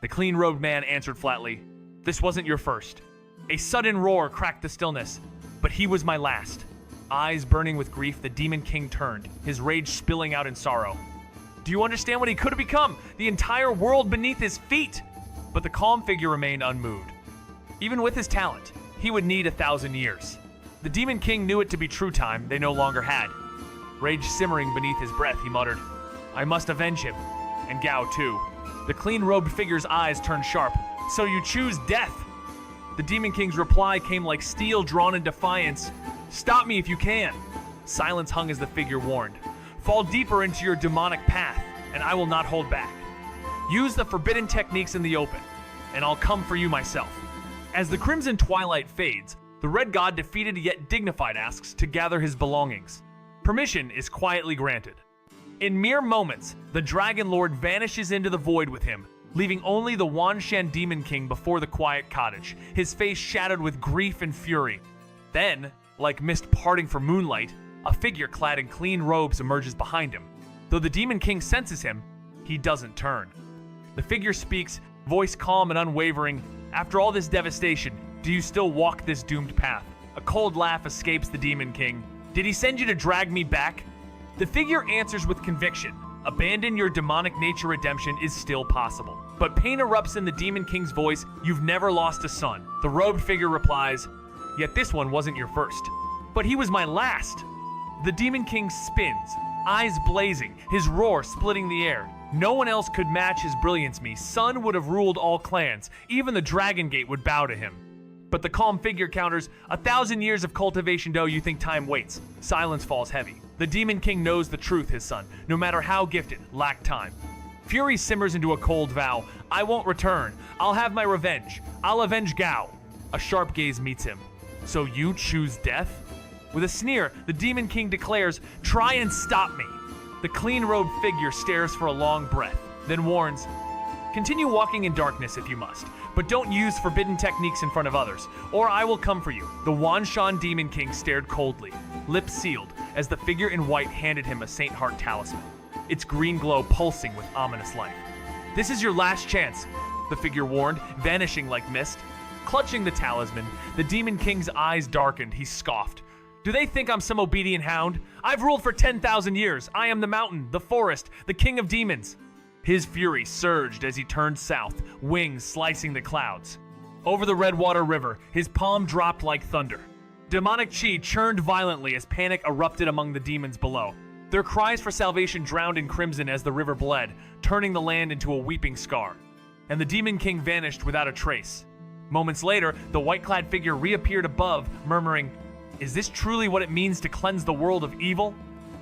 The clean-robed man answered flatly, "This wasn't your first." A sudden roar cracked the stillness, but he was my last. Eyes burning with grief, the Demon King turned, his rage spilling out in sorrow. "Do you understand what he could have become? The entire world beneath his feet!" But the calm figure remained unmoved. Even with his talent, he would need 1,000 years. The Demon King knew it to be true time they no longer had. Rage simmering beneath his breath, he muttered, "I must avenge him. And Gao too." The clean-robed figure's eyes turned sharp. "So you choose death?" The Demon King's reply came like steel drawn in defiance. "Stop me if you can." Silence hung as the figure warned. "Fall deeper into your demonic path, and I will not hold back. Use the forbidden techniques in the open, and I'll come for you myself." As the crimson twilight fades, the Red God, defeated yet dignified, asks to gather his belongings. Permission is quietly granted. In mere moments, the Dragon Lord vanishes into the void with him, leaving only the Wan Shan Demon King before the quiet cottage, his face shadowed with grief and fury. Then, like mist parting for moonlight, a figure clad in clean robes emerges behind him. Though the Demon King senses him, he doesn't turn. The figure speaks, voice calm and unwavering. "After all this devastation, do you still walk this doomed path?" A cold laugh escapes the Demon King. "Did he send you to drag me back?" The figure answers with conviction. "Abandon your demonic nature, redemption is still possible." But pain erupts in the Demon King's voice. "You've never lost a son." The robed figure replies, "Yet this one wasn't your first." "But he was my last." The Demon King spins, eyes blazing, his roar splitting the air. "No one else could match his brilliance, me. Sun would have ruled all clans. Even the Dragon Gate would bow to him." But the calm figure counters, 1,000 years of cultivation dough, you think time waits. Silence falls heavy. The Demon King knows the truth, his son, no matter how gifted, lacked time. Fury simmers into a cold vow. "I won't return. I'll have my revenge. I'll avenge Gao." A sharp gaze meets him. "So you choose death?" With a sneer, the Demon King declares, "Try and stop me." The clean-robed figure stares for a long breath, then warns, "Continue walking in darkness if you must, but don't use forbidden techniques in front of others, or I will come for you." The Wan Shan Demon King stared coldly, lips sealed, as the figure in white handed him a Saint Heart talisman. its green glow pulsing with ominous life. "This is your last chance," the figure warned, vanishing like mist. Clutching the talisman, the Demon King's eyes darkened. He scoffed. "Do they think I'm some obedient hound? I've ruled for 10,000 years. I am the mountain, the forest, the king of demons." His fury surged as he turned south, wings slicing the clouds. Over the Redwater River, his palm dropped like thunder. Demonic chi churned violently as panic erupted among the demons below. Their cries for salvation drowned in crimson as the river bled, turning the land into a weeping scar. And the Demon King vanished without a trace. Moments later, the white-clad figure reappeared above, murmuring, "Is this truly what it means to cleanse the world of evil?"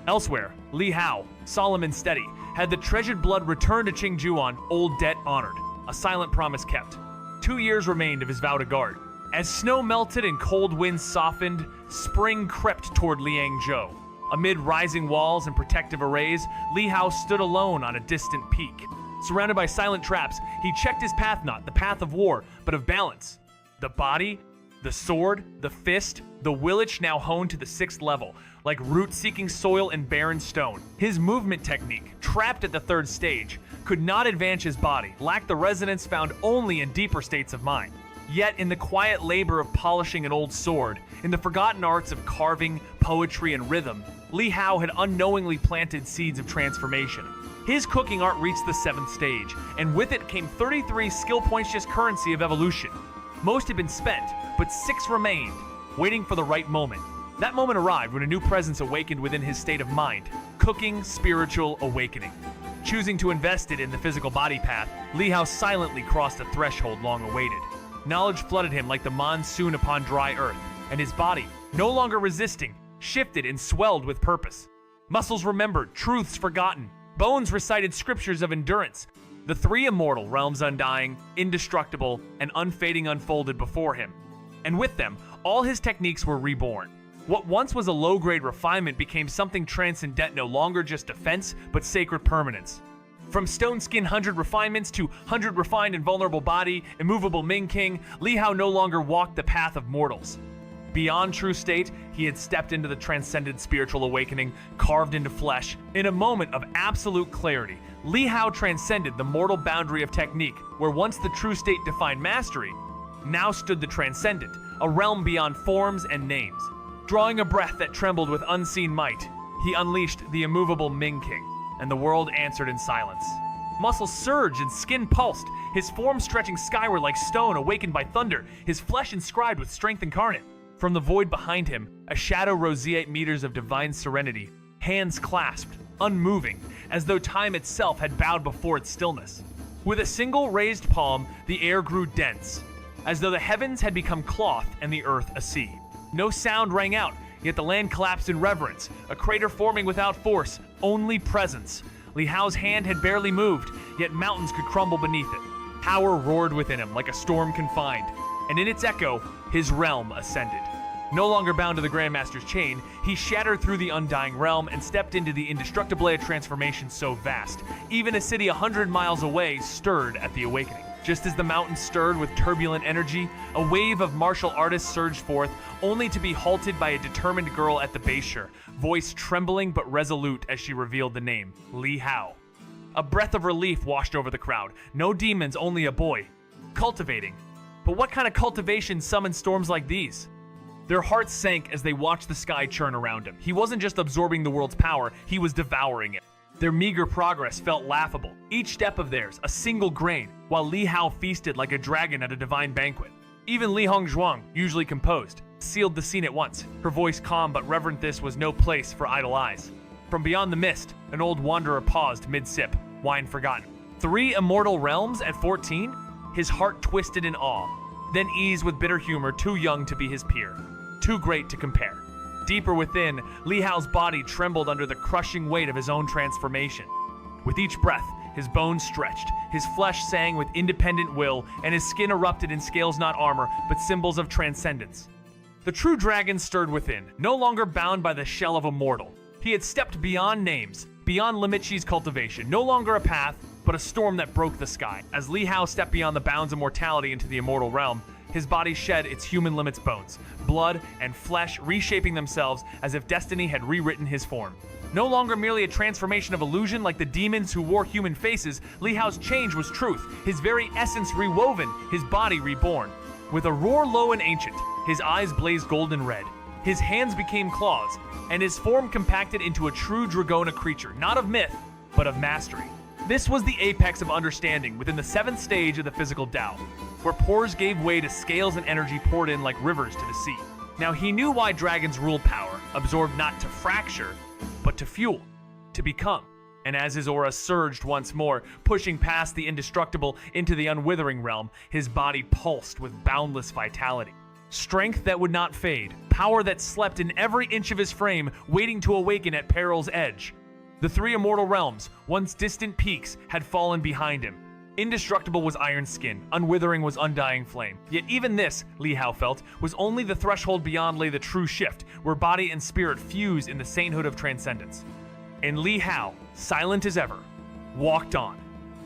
Elsewhere, Li Hao, solemn and steady, had the treasured blood returned to Qingjuan, old debt honored, a silent promise kept. 2 years remained of his vow to guard. As snow melted and cold winds softened, spring crept toward Liangzhou. Amid rising walls and protective arrays, Li Hao stood alone on a distant peak. Surrounded by silent traps, he checked his path, not the path of war, but of balance. The body, the sword, the fist, the willich now honed to the 6th level, like root-seeking soil and barren stone. His movement technique, trapped at the 3rd stage, could not advance his body, lacked the resonance found only in deeper states of mind. Yet in the quiet labor of polishing an old sword, in the forgotten arts of carving, poetry, and rhythm, Li Hao had unknowingly planted seeds of transformation. His cooking art reached the 7th stage, and with it came 33 skill points, just currency of evolution. Most had been spent, but 6 remained, waiting for the right moment. That moment arrived when a new presence awakened within his state of mind, cooking spiritual awakening. Choosing to invest it in the physical body path, Li Hao silently crossed a threshold long awaited. Knowledge flooded him like the monsoon upon dry earth, and his body, no longer resisting, shifted and swelled with purpose. Muscles remembered, truths forgotten. Bones recited scriptures of endurance. The 3 immortal realms undying, indestructible, and unfading unfolded before him. And with them, all his techniques were reborn. What once was a low-grade refinement became something transcendent, no longer just defense, but sacred permanence. From stone skin 100 refinements to 100 refined and vulnerable body, immovable Ming King, Li Hao no longer walked the path of mortals. Beyond true state, he had stepped into the transcendent spiritual awakening, carved into flesh. In a moment of absolute clarity, Li Hao transcended the mortal boundary of technique, where once the true state defined mastery, now stood the transcendent, a realm beyond forms and names. Drawing a breath that trembled with unseen might, he unleashed the immovable Ming King, and the world answered in silence. Muscles surged and skin pulsed, his form stretching skyward like stone awakened by thunder, his flesh inscribed with strength incarnate. From the void behind him, a shadow rose 8 meters of divine serenity, hands clasped, unmoving, as though time itself had bowed before its stillness. With a single raised palm, the air grew dense, as though the heavens had become cloth and the earth a sea. No sound rang out, yet the land collapsed in reverence, a crater forming without force, only presence. Li Hao's hand had barely moved, yet mountains could crumble beneath it. Power roared within him like a storm confined, and in its echo, his realm ascended. No longer bound to the Grandmaster's chain, he shattered through the undying realm and stepped into the indestructible transformation so vast, even a city 100 miles away stirred at the awakening. Just as the mountains stirred with turbulent energy, a wave of martial artists surged forth, only to be halted by a determined girl at the base shore, voice trembling but resolute as she revealed the name, Li Hao. A breath of relief washed over the crowd. No demons, only a boy. Cultivating. But what kind of cultivation summons storms like these? Their hearts sank as they watched the sky churn around him. He wasn't just absorbing the world's power, he was devouring it. Their meager progress felt laughable. Each step of theirs, a single grain, while Li Hao feasted like a dragon at a divine banquet. Even Li Hongzhuang, usually composed, sealed the scene at once. Her voice calm but reverent, this was no place for idle eyes. From beyond the mist, an old wanderer paused mid-sip, wine forgotten. 3 immortal realms at 14? His heart twisted in awe, then eased with bitter humor, too young to be his peer, too great to compare. Deeper within, Li Hao's body trembled under the crushing weight of his own transformation. With each breath, his bones stretched, his flesh sang with independent will, and his skin erupted in scales not armor, but symbols of transcendence. The true dragon stirred within, no longer bound by the shell of a mortal. He had stepped beyond names, beyond Limichi's cultivation, no longer a path, but a storm that broke the sky. As Li Hao stepped beyond the bounds of mortality into the immortal realm, his body shed its human limits bones, blood and flesh reshaping themselves as if destiny had rewritten his form. No longer merely a transformation of illusion like the demons who wore human faces, Li Hao's change was truth, his very essence rewoven, his body reborn. With a roar low and ancient, his eyes blazed golden red. His hands became claws, and his form compacted into a true Dragona creature, not of myth, but of mastery. This was the apex of understanding within the 7th stage of the physical Tao, where pores gave way to scales and energy poured in like rivers to the sea. Now he knew why dragons ruled power, absorbed not to fracture, but to fuel, to become. And as his aura surged once more, pushing past the indestructible into the unwithering realm, his body pulsed with boundless vitality. Strength that would not fade, power that slept in every inch of his frame, waiting to awaken at peril's edge. The 3 immortal realms, once distant peaks, had fallen behind him. Indestructible was iron skin, unwithering was undying flame. Yet even this, Li Hao felt, was only the threshold beyond lay the true shift, where body and spirit fuse in the sainthood of transcendence. And Li Hao, silent as ever, walked on,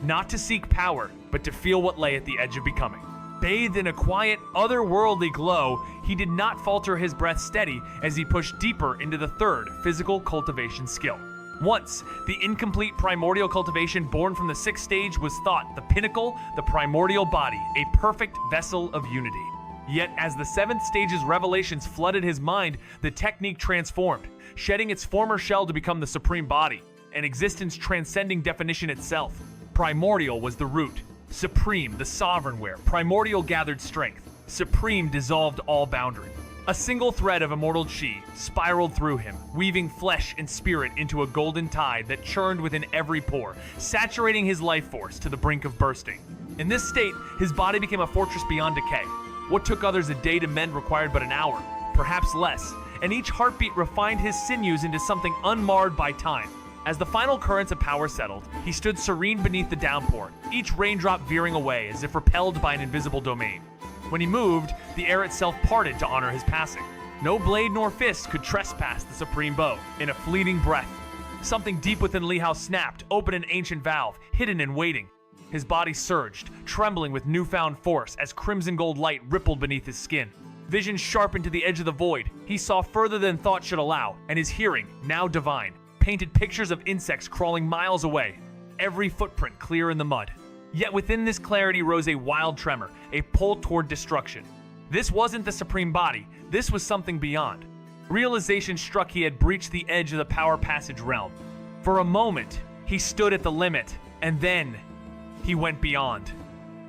not to seek power, but to feel what lay at the edge of becoming. Bathed in a quiet, otherworldly glow, he did not falter his breath steady as he pushed deeper into the 3rd physical cultivation skill. Once, the incomplete primordial cultivation born from the 6th stage was thought the pinnacle, the primordial body, a perfect vessel of unity. Yet as the 7th stage's revelations flooded his mind, the technique transformed, shedding its former shell to become the supreme body, an existence transcending definition itself. Primordial was the root, supreme the sovereign where primordial gathered strength, supreme dissolved all boundary. A single thread of immortal chi spiraled through him, weaving flesh and spirit into a golden tide that churned within every pore, saturating his life force to the brink of bursting. In this state, his body became a fortress beyond decay. What took others a day to mend required but an hour, perhaps less, and each heartbeat refined his sinews into something unmarred by time. As the final currents of power settled, he stood serene beneath the downpour, each raindrop veering away as if repelled by an invisible domain. When he moved, the air itself parted to honor his passing. No blade nor fist could trespass the supreme bow. In a fleeting breath, something deep within Li Hao snapped, open an ancient valve, hidden and waiting. His body surged, trembling with newfound force as crimson gold light rippled beneath his skin. Vision sharpened to the edge of the void, he saw further than thought should allow, and his hearing, now divine, painted pictures of insects crawling miles away, every footprint clear in the mud. Yet within this clarity rose a wild tremor, a pull toward destruction. This wasn't the supreme body, this was something beyond. Realization struck he had breached the edge of the power passage realm. For a moment, he stood at the limit, and then he went beyond.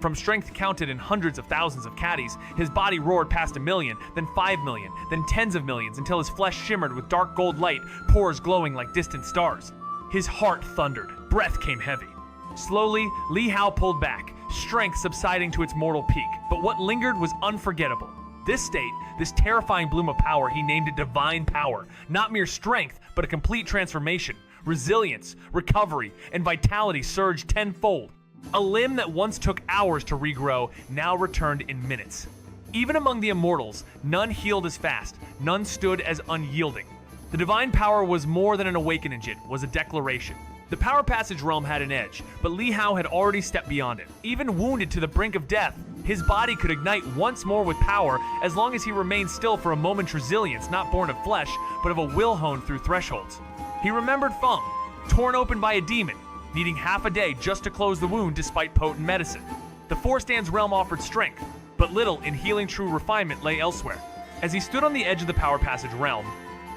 From strength counted in hundreds of thousands of caddies, his body roared past 1 million, then 5 million, then tens of millions until his flesh shimmered with dark gold light, pores glowing like distant stars. His heart thundered, breath came heavy. Slowly, Li Hao pulled back, strength subsiding to its mortal peak, but what lingered was unforgettable. This state, this terrifying bloom of power, he named a divine power, not mere strength, but a complete transformation. Resilience, recovery, and vitality surged tenfold. A limb that once took hours to regrow now returned in minutes. Even among the immortals, none healed as fast, none stood as unyielding. The divine power was more than an awakening, it was a declaration. The power passage realm had an edge, but Li Hao had already stepped beyond it. Even wounded to the brink of death, his body could ignite once more with power as long as he remained still for a moment's resilience not born of flesh, but of a will honed through thresholds. He remembered Feng, torn open by a demon, needing half a day just to close the wound despite potent medicine. The Four Stands realm offered strength, but little in healing true refinement lay elsewhere. As he stood on the edge of the power passage realm,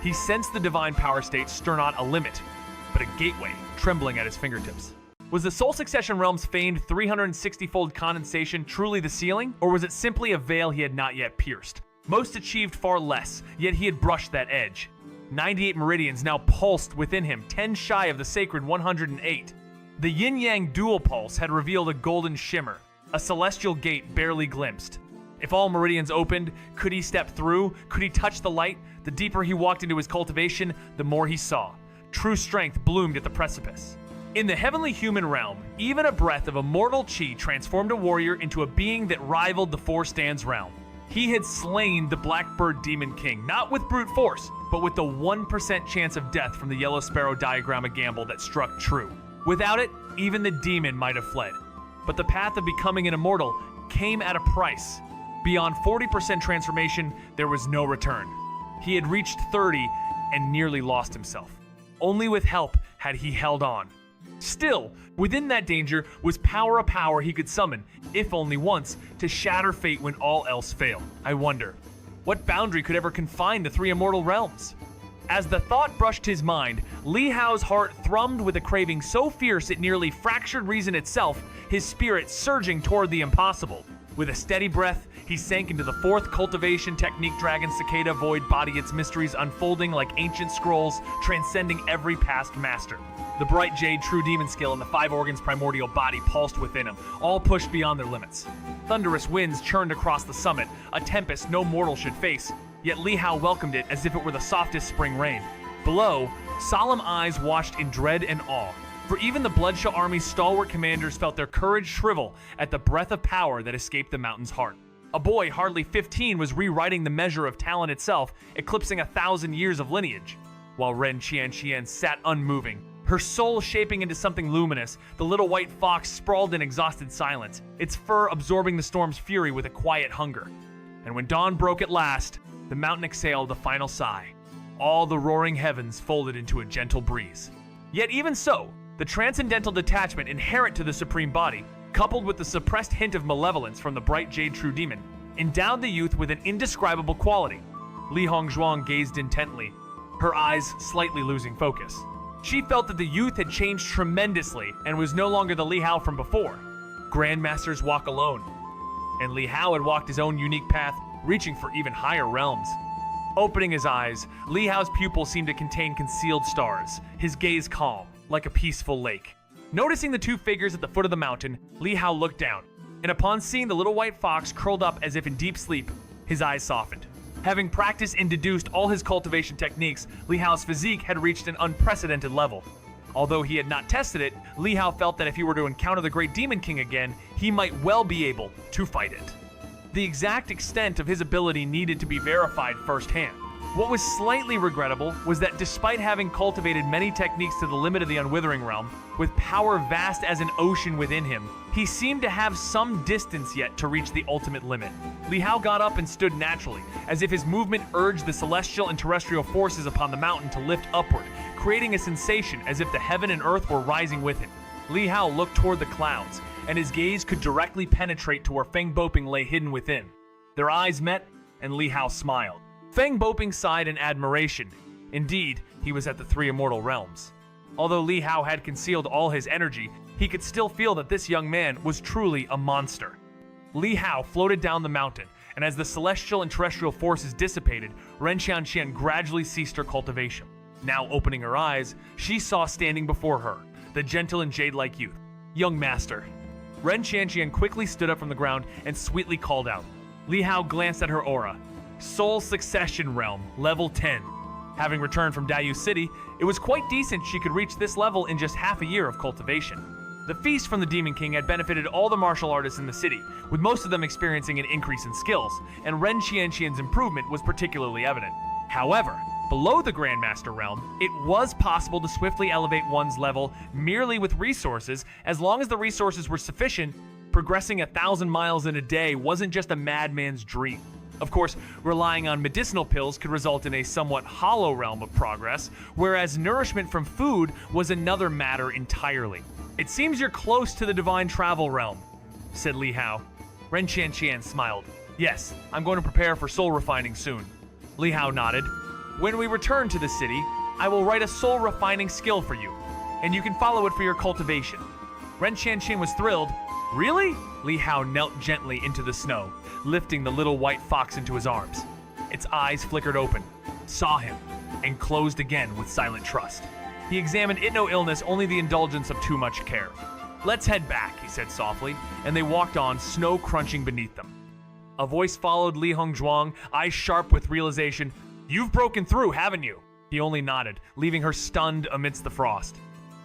he sensed the divine power state stir not a limit, but a gateway trembling at his fingertips. Was the Soul Succession Realm's famed 360-fold condensation truly the ceiling, or was it simply a veil he had not yet pierced? Most achieved far less, yet he had brushed that edge. 98 meridians now pulsed within him, 10 shy of the sacred 108. The yin-yang dual pulse had revealed a golden shimmer, a celestial gate barely glimpsed. If all meridians opened, could he step through? Could he touch the light? The deeper he walked into his cultivation, the more he saw. True strength bloomed at the precipice. In the heavenly human realm, even a breath of immortal chi transformed a warrior into a being that rivaled the Four Stands realm. He had slain the Blackbird Demon King, not with brute force, but with the 1% chance of death from the Yellow Sparrow diagram of gamble that struck true. Without it, even the demon might have fled. But the path of becoming an immortal came at a price. Beyond 40% transformation, there was no return. He had reached 30 and nearly lost himself. Only with help had he held on. Still, within that danger was a power he could summon, if only once, to shatter fate when all else failed. I wonder, what boundary could ever confine the three immortal realms? As the thought brushed his mind, Li Hao's heart thrummed with a craving so fierce it nearly fractured reason itself, his spirit surging toward the impossible. With a steady breath, he sank into the fourth cultivation technique dragon cicada void body, its mysteries unfolding like ancient scrolls, transcending every past master. The bright jade true demon skill and the five organs primordial body pulsed within him, all pushed beyond their limits. Thunderous winds churned across the summit, a tempest no mortal should face, yet Li Hao welcomed it as if it were the softest spring rain. Below, solemn eyes watched in dread and awe, for even the Bloodshot Army's stalwart commanders felt their courage shrivel at the breath of power that escaped the mountain's heart. A boy hardly 15 was rewriting the measure of talent itself, eclipsing 1,000 years of lineage. While Xianxia sat unmoving, her soul shaping into something luminous, the little white fox sprawled in exhausted silence, its fur absorbing the storm's fury with a quiet hunger. And when dawn broke at last, the mountain exhaled a final sigh. All the roaring heavens folded into a gentle breeze. Yet even so, the transcendental detachment inherent to the supreme body, coupled with the suppressed hint of malevolence from the bright jade true demon, endowed the youth with an indescribable quality. Li Hongzhuang gazed intently, her eyes slightly losing focus. She felt that the youth had changed tremendously and was no longer the Li Hao from before. Grandmasters walk alone, and Li Hao had walked his own unique path, reaching for even higher realms. Opening his eyes, Li Hao's pupils seemed to contain concealed stars, his gaze calm, like a peaceful lake. Noticing the two figures at the foot of the mountain, Li Hao looked down, and upon seeing the little white fox curled up as if in deep sleep, his eyes softened. Having practiced and deduced all his cultivation techniques, Li Hao's physique had reached an unprecedented level. Although he had not tested it, Li Hao felt that if he were to encounter the Great Demon King again, he might well be able to fight it. The exact extent of his ability needed to be verified firsthand. What was slightly regrettable was that despite having cultivated many techniques to the limit of the Unwithering realm, with power vast as an ocean within him, he seemed to have some distance yet to reach the ultimate limit. Li Hao got up and stood naturally, as if his movement urged the celestial and terrestrial forces upon the mountain to lift upward, creating a sensation as if the heaven and earth were rising with him. Li Hao looked toward the clouds, and his gaze could directly penetrate to where Feng Boping lay hidden within. Their eyes met, and Li Hao smiled. Feng Boping sighed in admiration. Indeed, he was at the three immortal realms. Although Li Hao had concealed all his energy, he could still feel that this young man was truly a monster. Li Hao floated down the mountain, and as the celestial and terrestrial forces dissipated, Xianxia gradually ceased her cultivation. Now opening her eyes, she saw standing before her, the gentle and jade-like youth. "Young master." Xianxia quickly stood up from the ground and sweetly called out. Li Hao glanced at her aura. Soul Succession Realm, level 10. Having returned from Dayu City, it was quite decent she could reach this level in just half a year of cultivation. The feast from the Demon King had benefited all the martial artists in the city, with most of them experiencing an increase in skills, and Xianxia's improvement was particularly evident. However, below the Grandmaster realm, it was possible to swiftly elevate one's level merely with resources, as long as the resources were sufficient. Progressing 1,000 miles in a day wasn't just a madman's dream. Of course, relying on medicinal pills could result in a somewhat hollow realm of progress, whereas nourishment from food was another matter entirely. "It seems you're close to the divine travel realm," said Li Hao. Xianxia smiled. "Yes, I'm going to prepare for soul refining soon." Li Hao nodded. "When we return to the city, I will write a soul refining skill for you, and you can follow it for your cultivation." Xianxia was thrilled. "Really?" Li Hao knelt gently into the snow, lifting the little white fox into his arms. Its eyes flickered open, saw him, and closed again with silent trust. He examined it no illness, only the indulgence of too much care. "Let's head back," he said softly, and they walked on, snow crunching beneath them. A voice followed Li Hongzhuang, eyes sharp with realization. "You've broken through, haven't you?" He only nodded, leaving her stunned amidst the frost.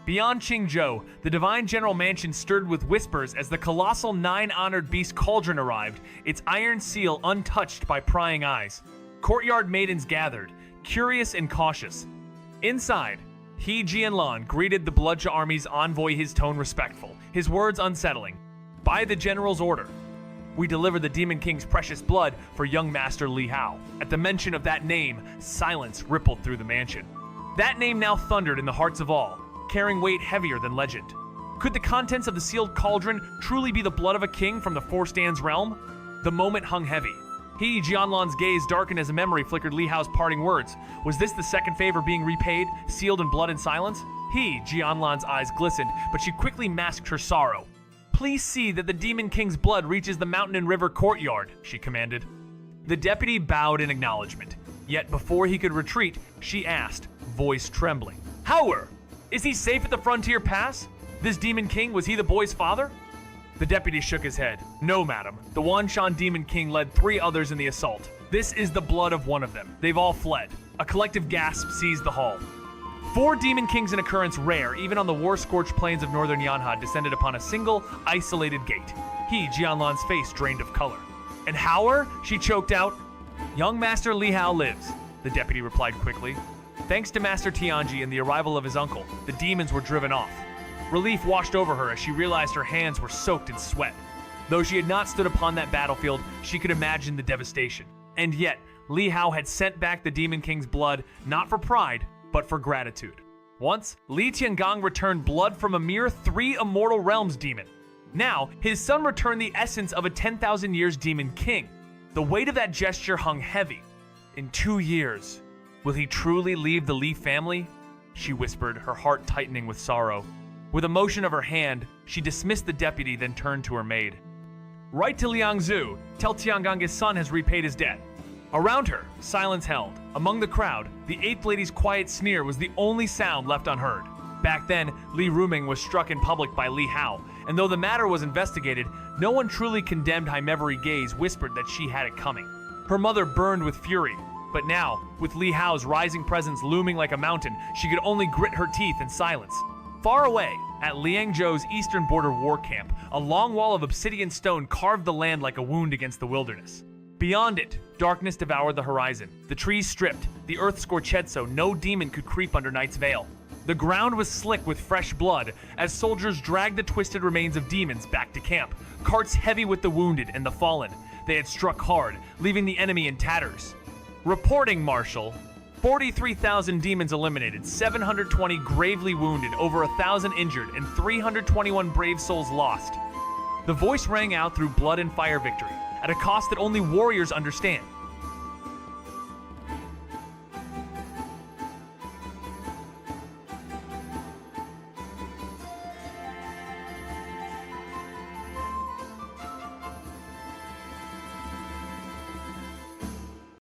Beyond Qingzhou, the Divine General Mansion stirred with whispers as the colossal 9-honored beast Cauldron arrived, its iron seal untouched by prying eyes. Courtyard maidens gathered, curious and cautious. Inside, He Jianlan greeted the Bloodshot Army's envoy, his tone respectful, his words unsettling. "By the General's order, we deliver the Demon King's precious blood for young Master Li Hao." At the mention of that name, silence rippled through the mansion. That name now thundered in the hearts of all, carrying weight heavier than legend. Could the contents of the sealed cauldron truly be the blood of a king from the Four Stands realm? The moment hung heavy. He, Jianlan's gaze darkened as a memory flickered Li Hao's parting words. Was this the second favor being repaid, sealed in blood and silence? He, Jianlan's eyes glistened, but she quickly masked her sorrow. Please see that the Demon King's blood reaches the mountain and river courtyard, she commanded. The deputy bowed in acknowledgement. Yet before he could retreat, she asked, voice trembling. Howard, is he safe at the frontier pass? This Demon King, was he the boy's father? The deputy shook his head. No, madam. The Wanshan Demon King led 3 others in the assault. This is the blood of one of them. They've all fled. A collective gasp seized the hall. 4 Demon Kings, an occurrence rare, even on the war-scorched plains of northern Yanha, descended upon a single, isolated gate. He, Jianlan's face drained of color. And Howard? She choked out. Young Master Li Hao lives, the deputy replied quickly. Thanks to Master Tianji and the arrival of his uncle, the demons were driven off. Relief washed over her as she realized her hands were soaked in sweat. Though she had not stood upon that battlefield, she could imagine the devastation. And yet, Li Hao had sent back the Demon King's blood, not for pride, but for gratitude. Once, Li Tiangang returned blood from a mere 3 immortal realms demon. Now, his son returned the essence of a 10,000 years Demon King. The weight of that gesture hung heavy. In 2 years, will he truly leave the Li family? She whispered, her heart tightening with sorrow. With a motion of her hand, she dismissed the deputy, then turned to her maid. Write to Liangzhu, tell Tiangang his son has repaid his debt. Around her, silence held. Among the crowd, the 8th lady's quiet sneer was the only sound left unheard. Back then, Li Ruming was struck in public by Li Hao, and though the matter was investigated, no one truly condemned Haimevery Gaze whispered that she had it coming. Her mother burned with fury, but now, with Li Hao's rising presence looming like a mountain, she could only grit her teeth in silence. Far away, at Liangzhou's eastern border war camp, a long wall of obsidian stone carved the land like a wound against the wilderness. Beyond it, darkness devoured the horizon. The trees stripped, the earth scorched so no demon could creep under night's veil. The ground was slick with fresh blood as soldiers dragged the twisted remains of demons back to camp, carts heavy with the wounded and the fallen. They had struck hard, leaving the enemy in tatters. Reporting, Marshal. 43,000 demons eliminated, 720 gravely wounded, over 1,000 injured, and 321 brave souls lost. The voice rang out through blood and fire victory, at a cost that only warriors understand.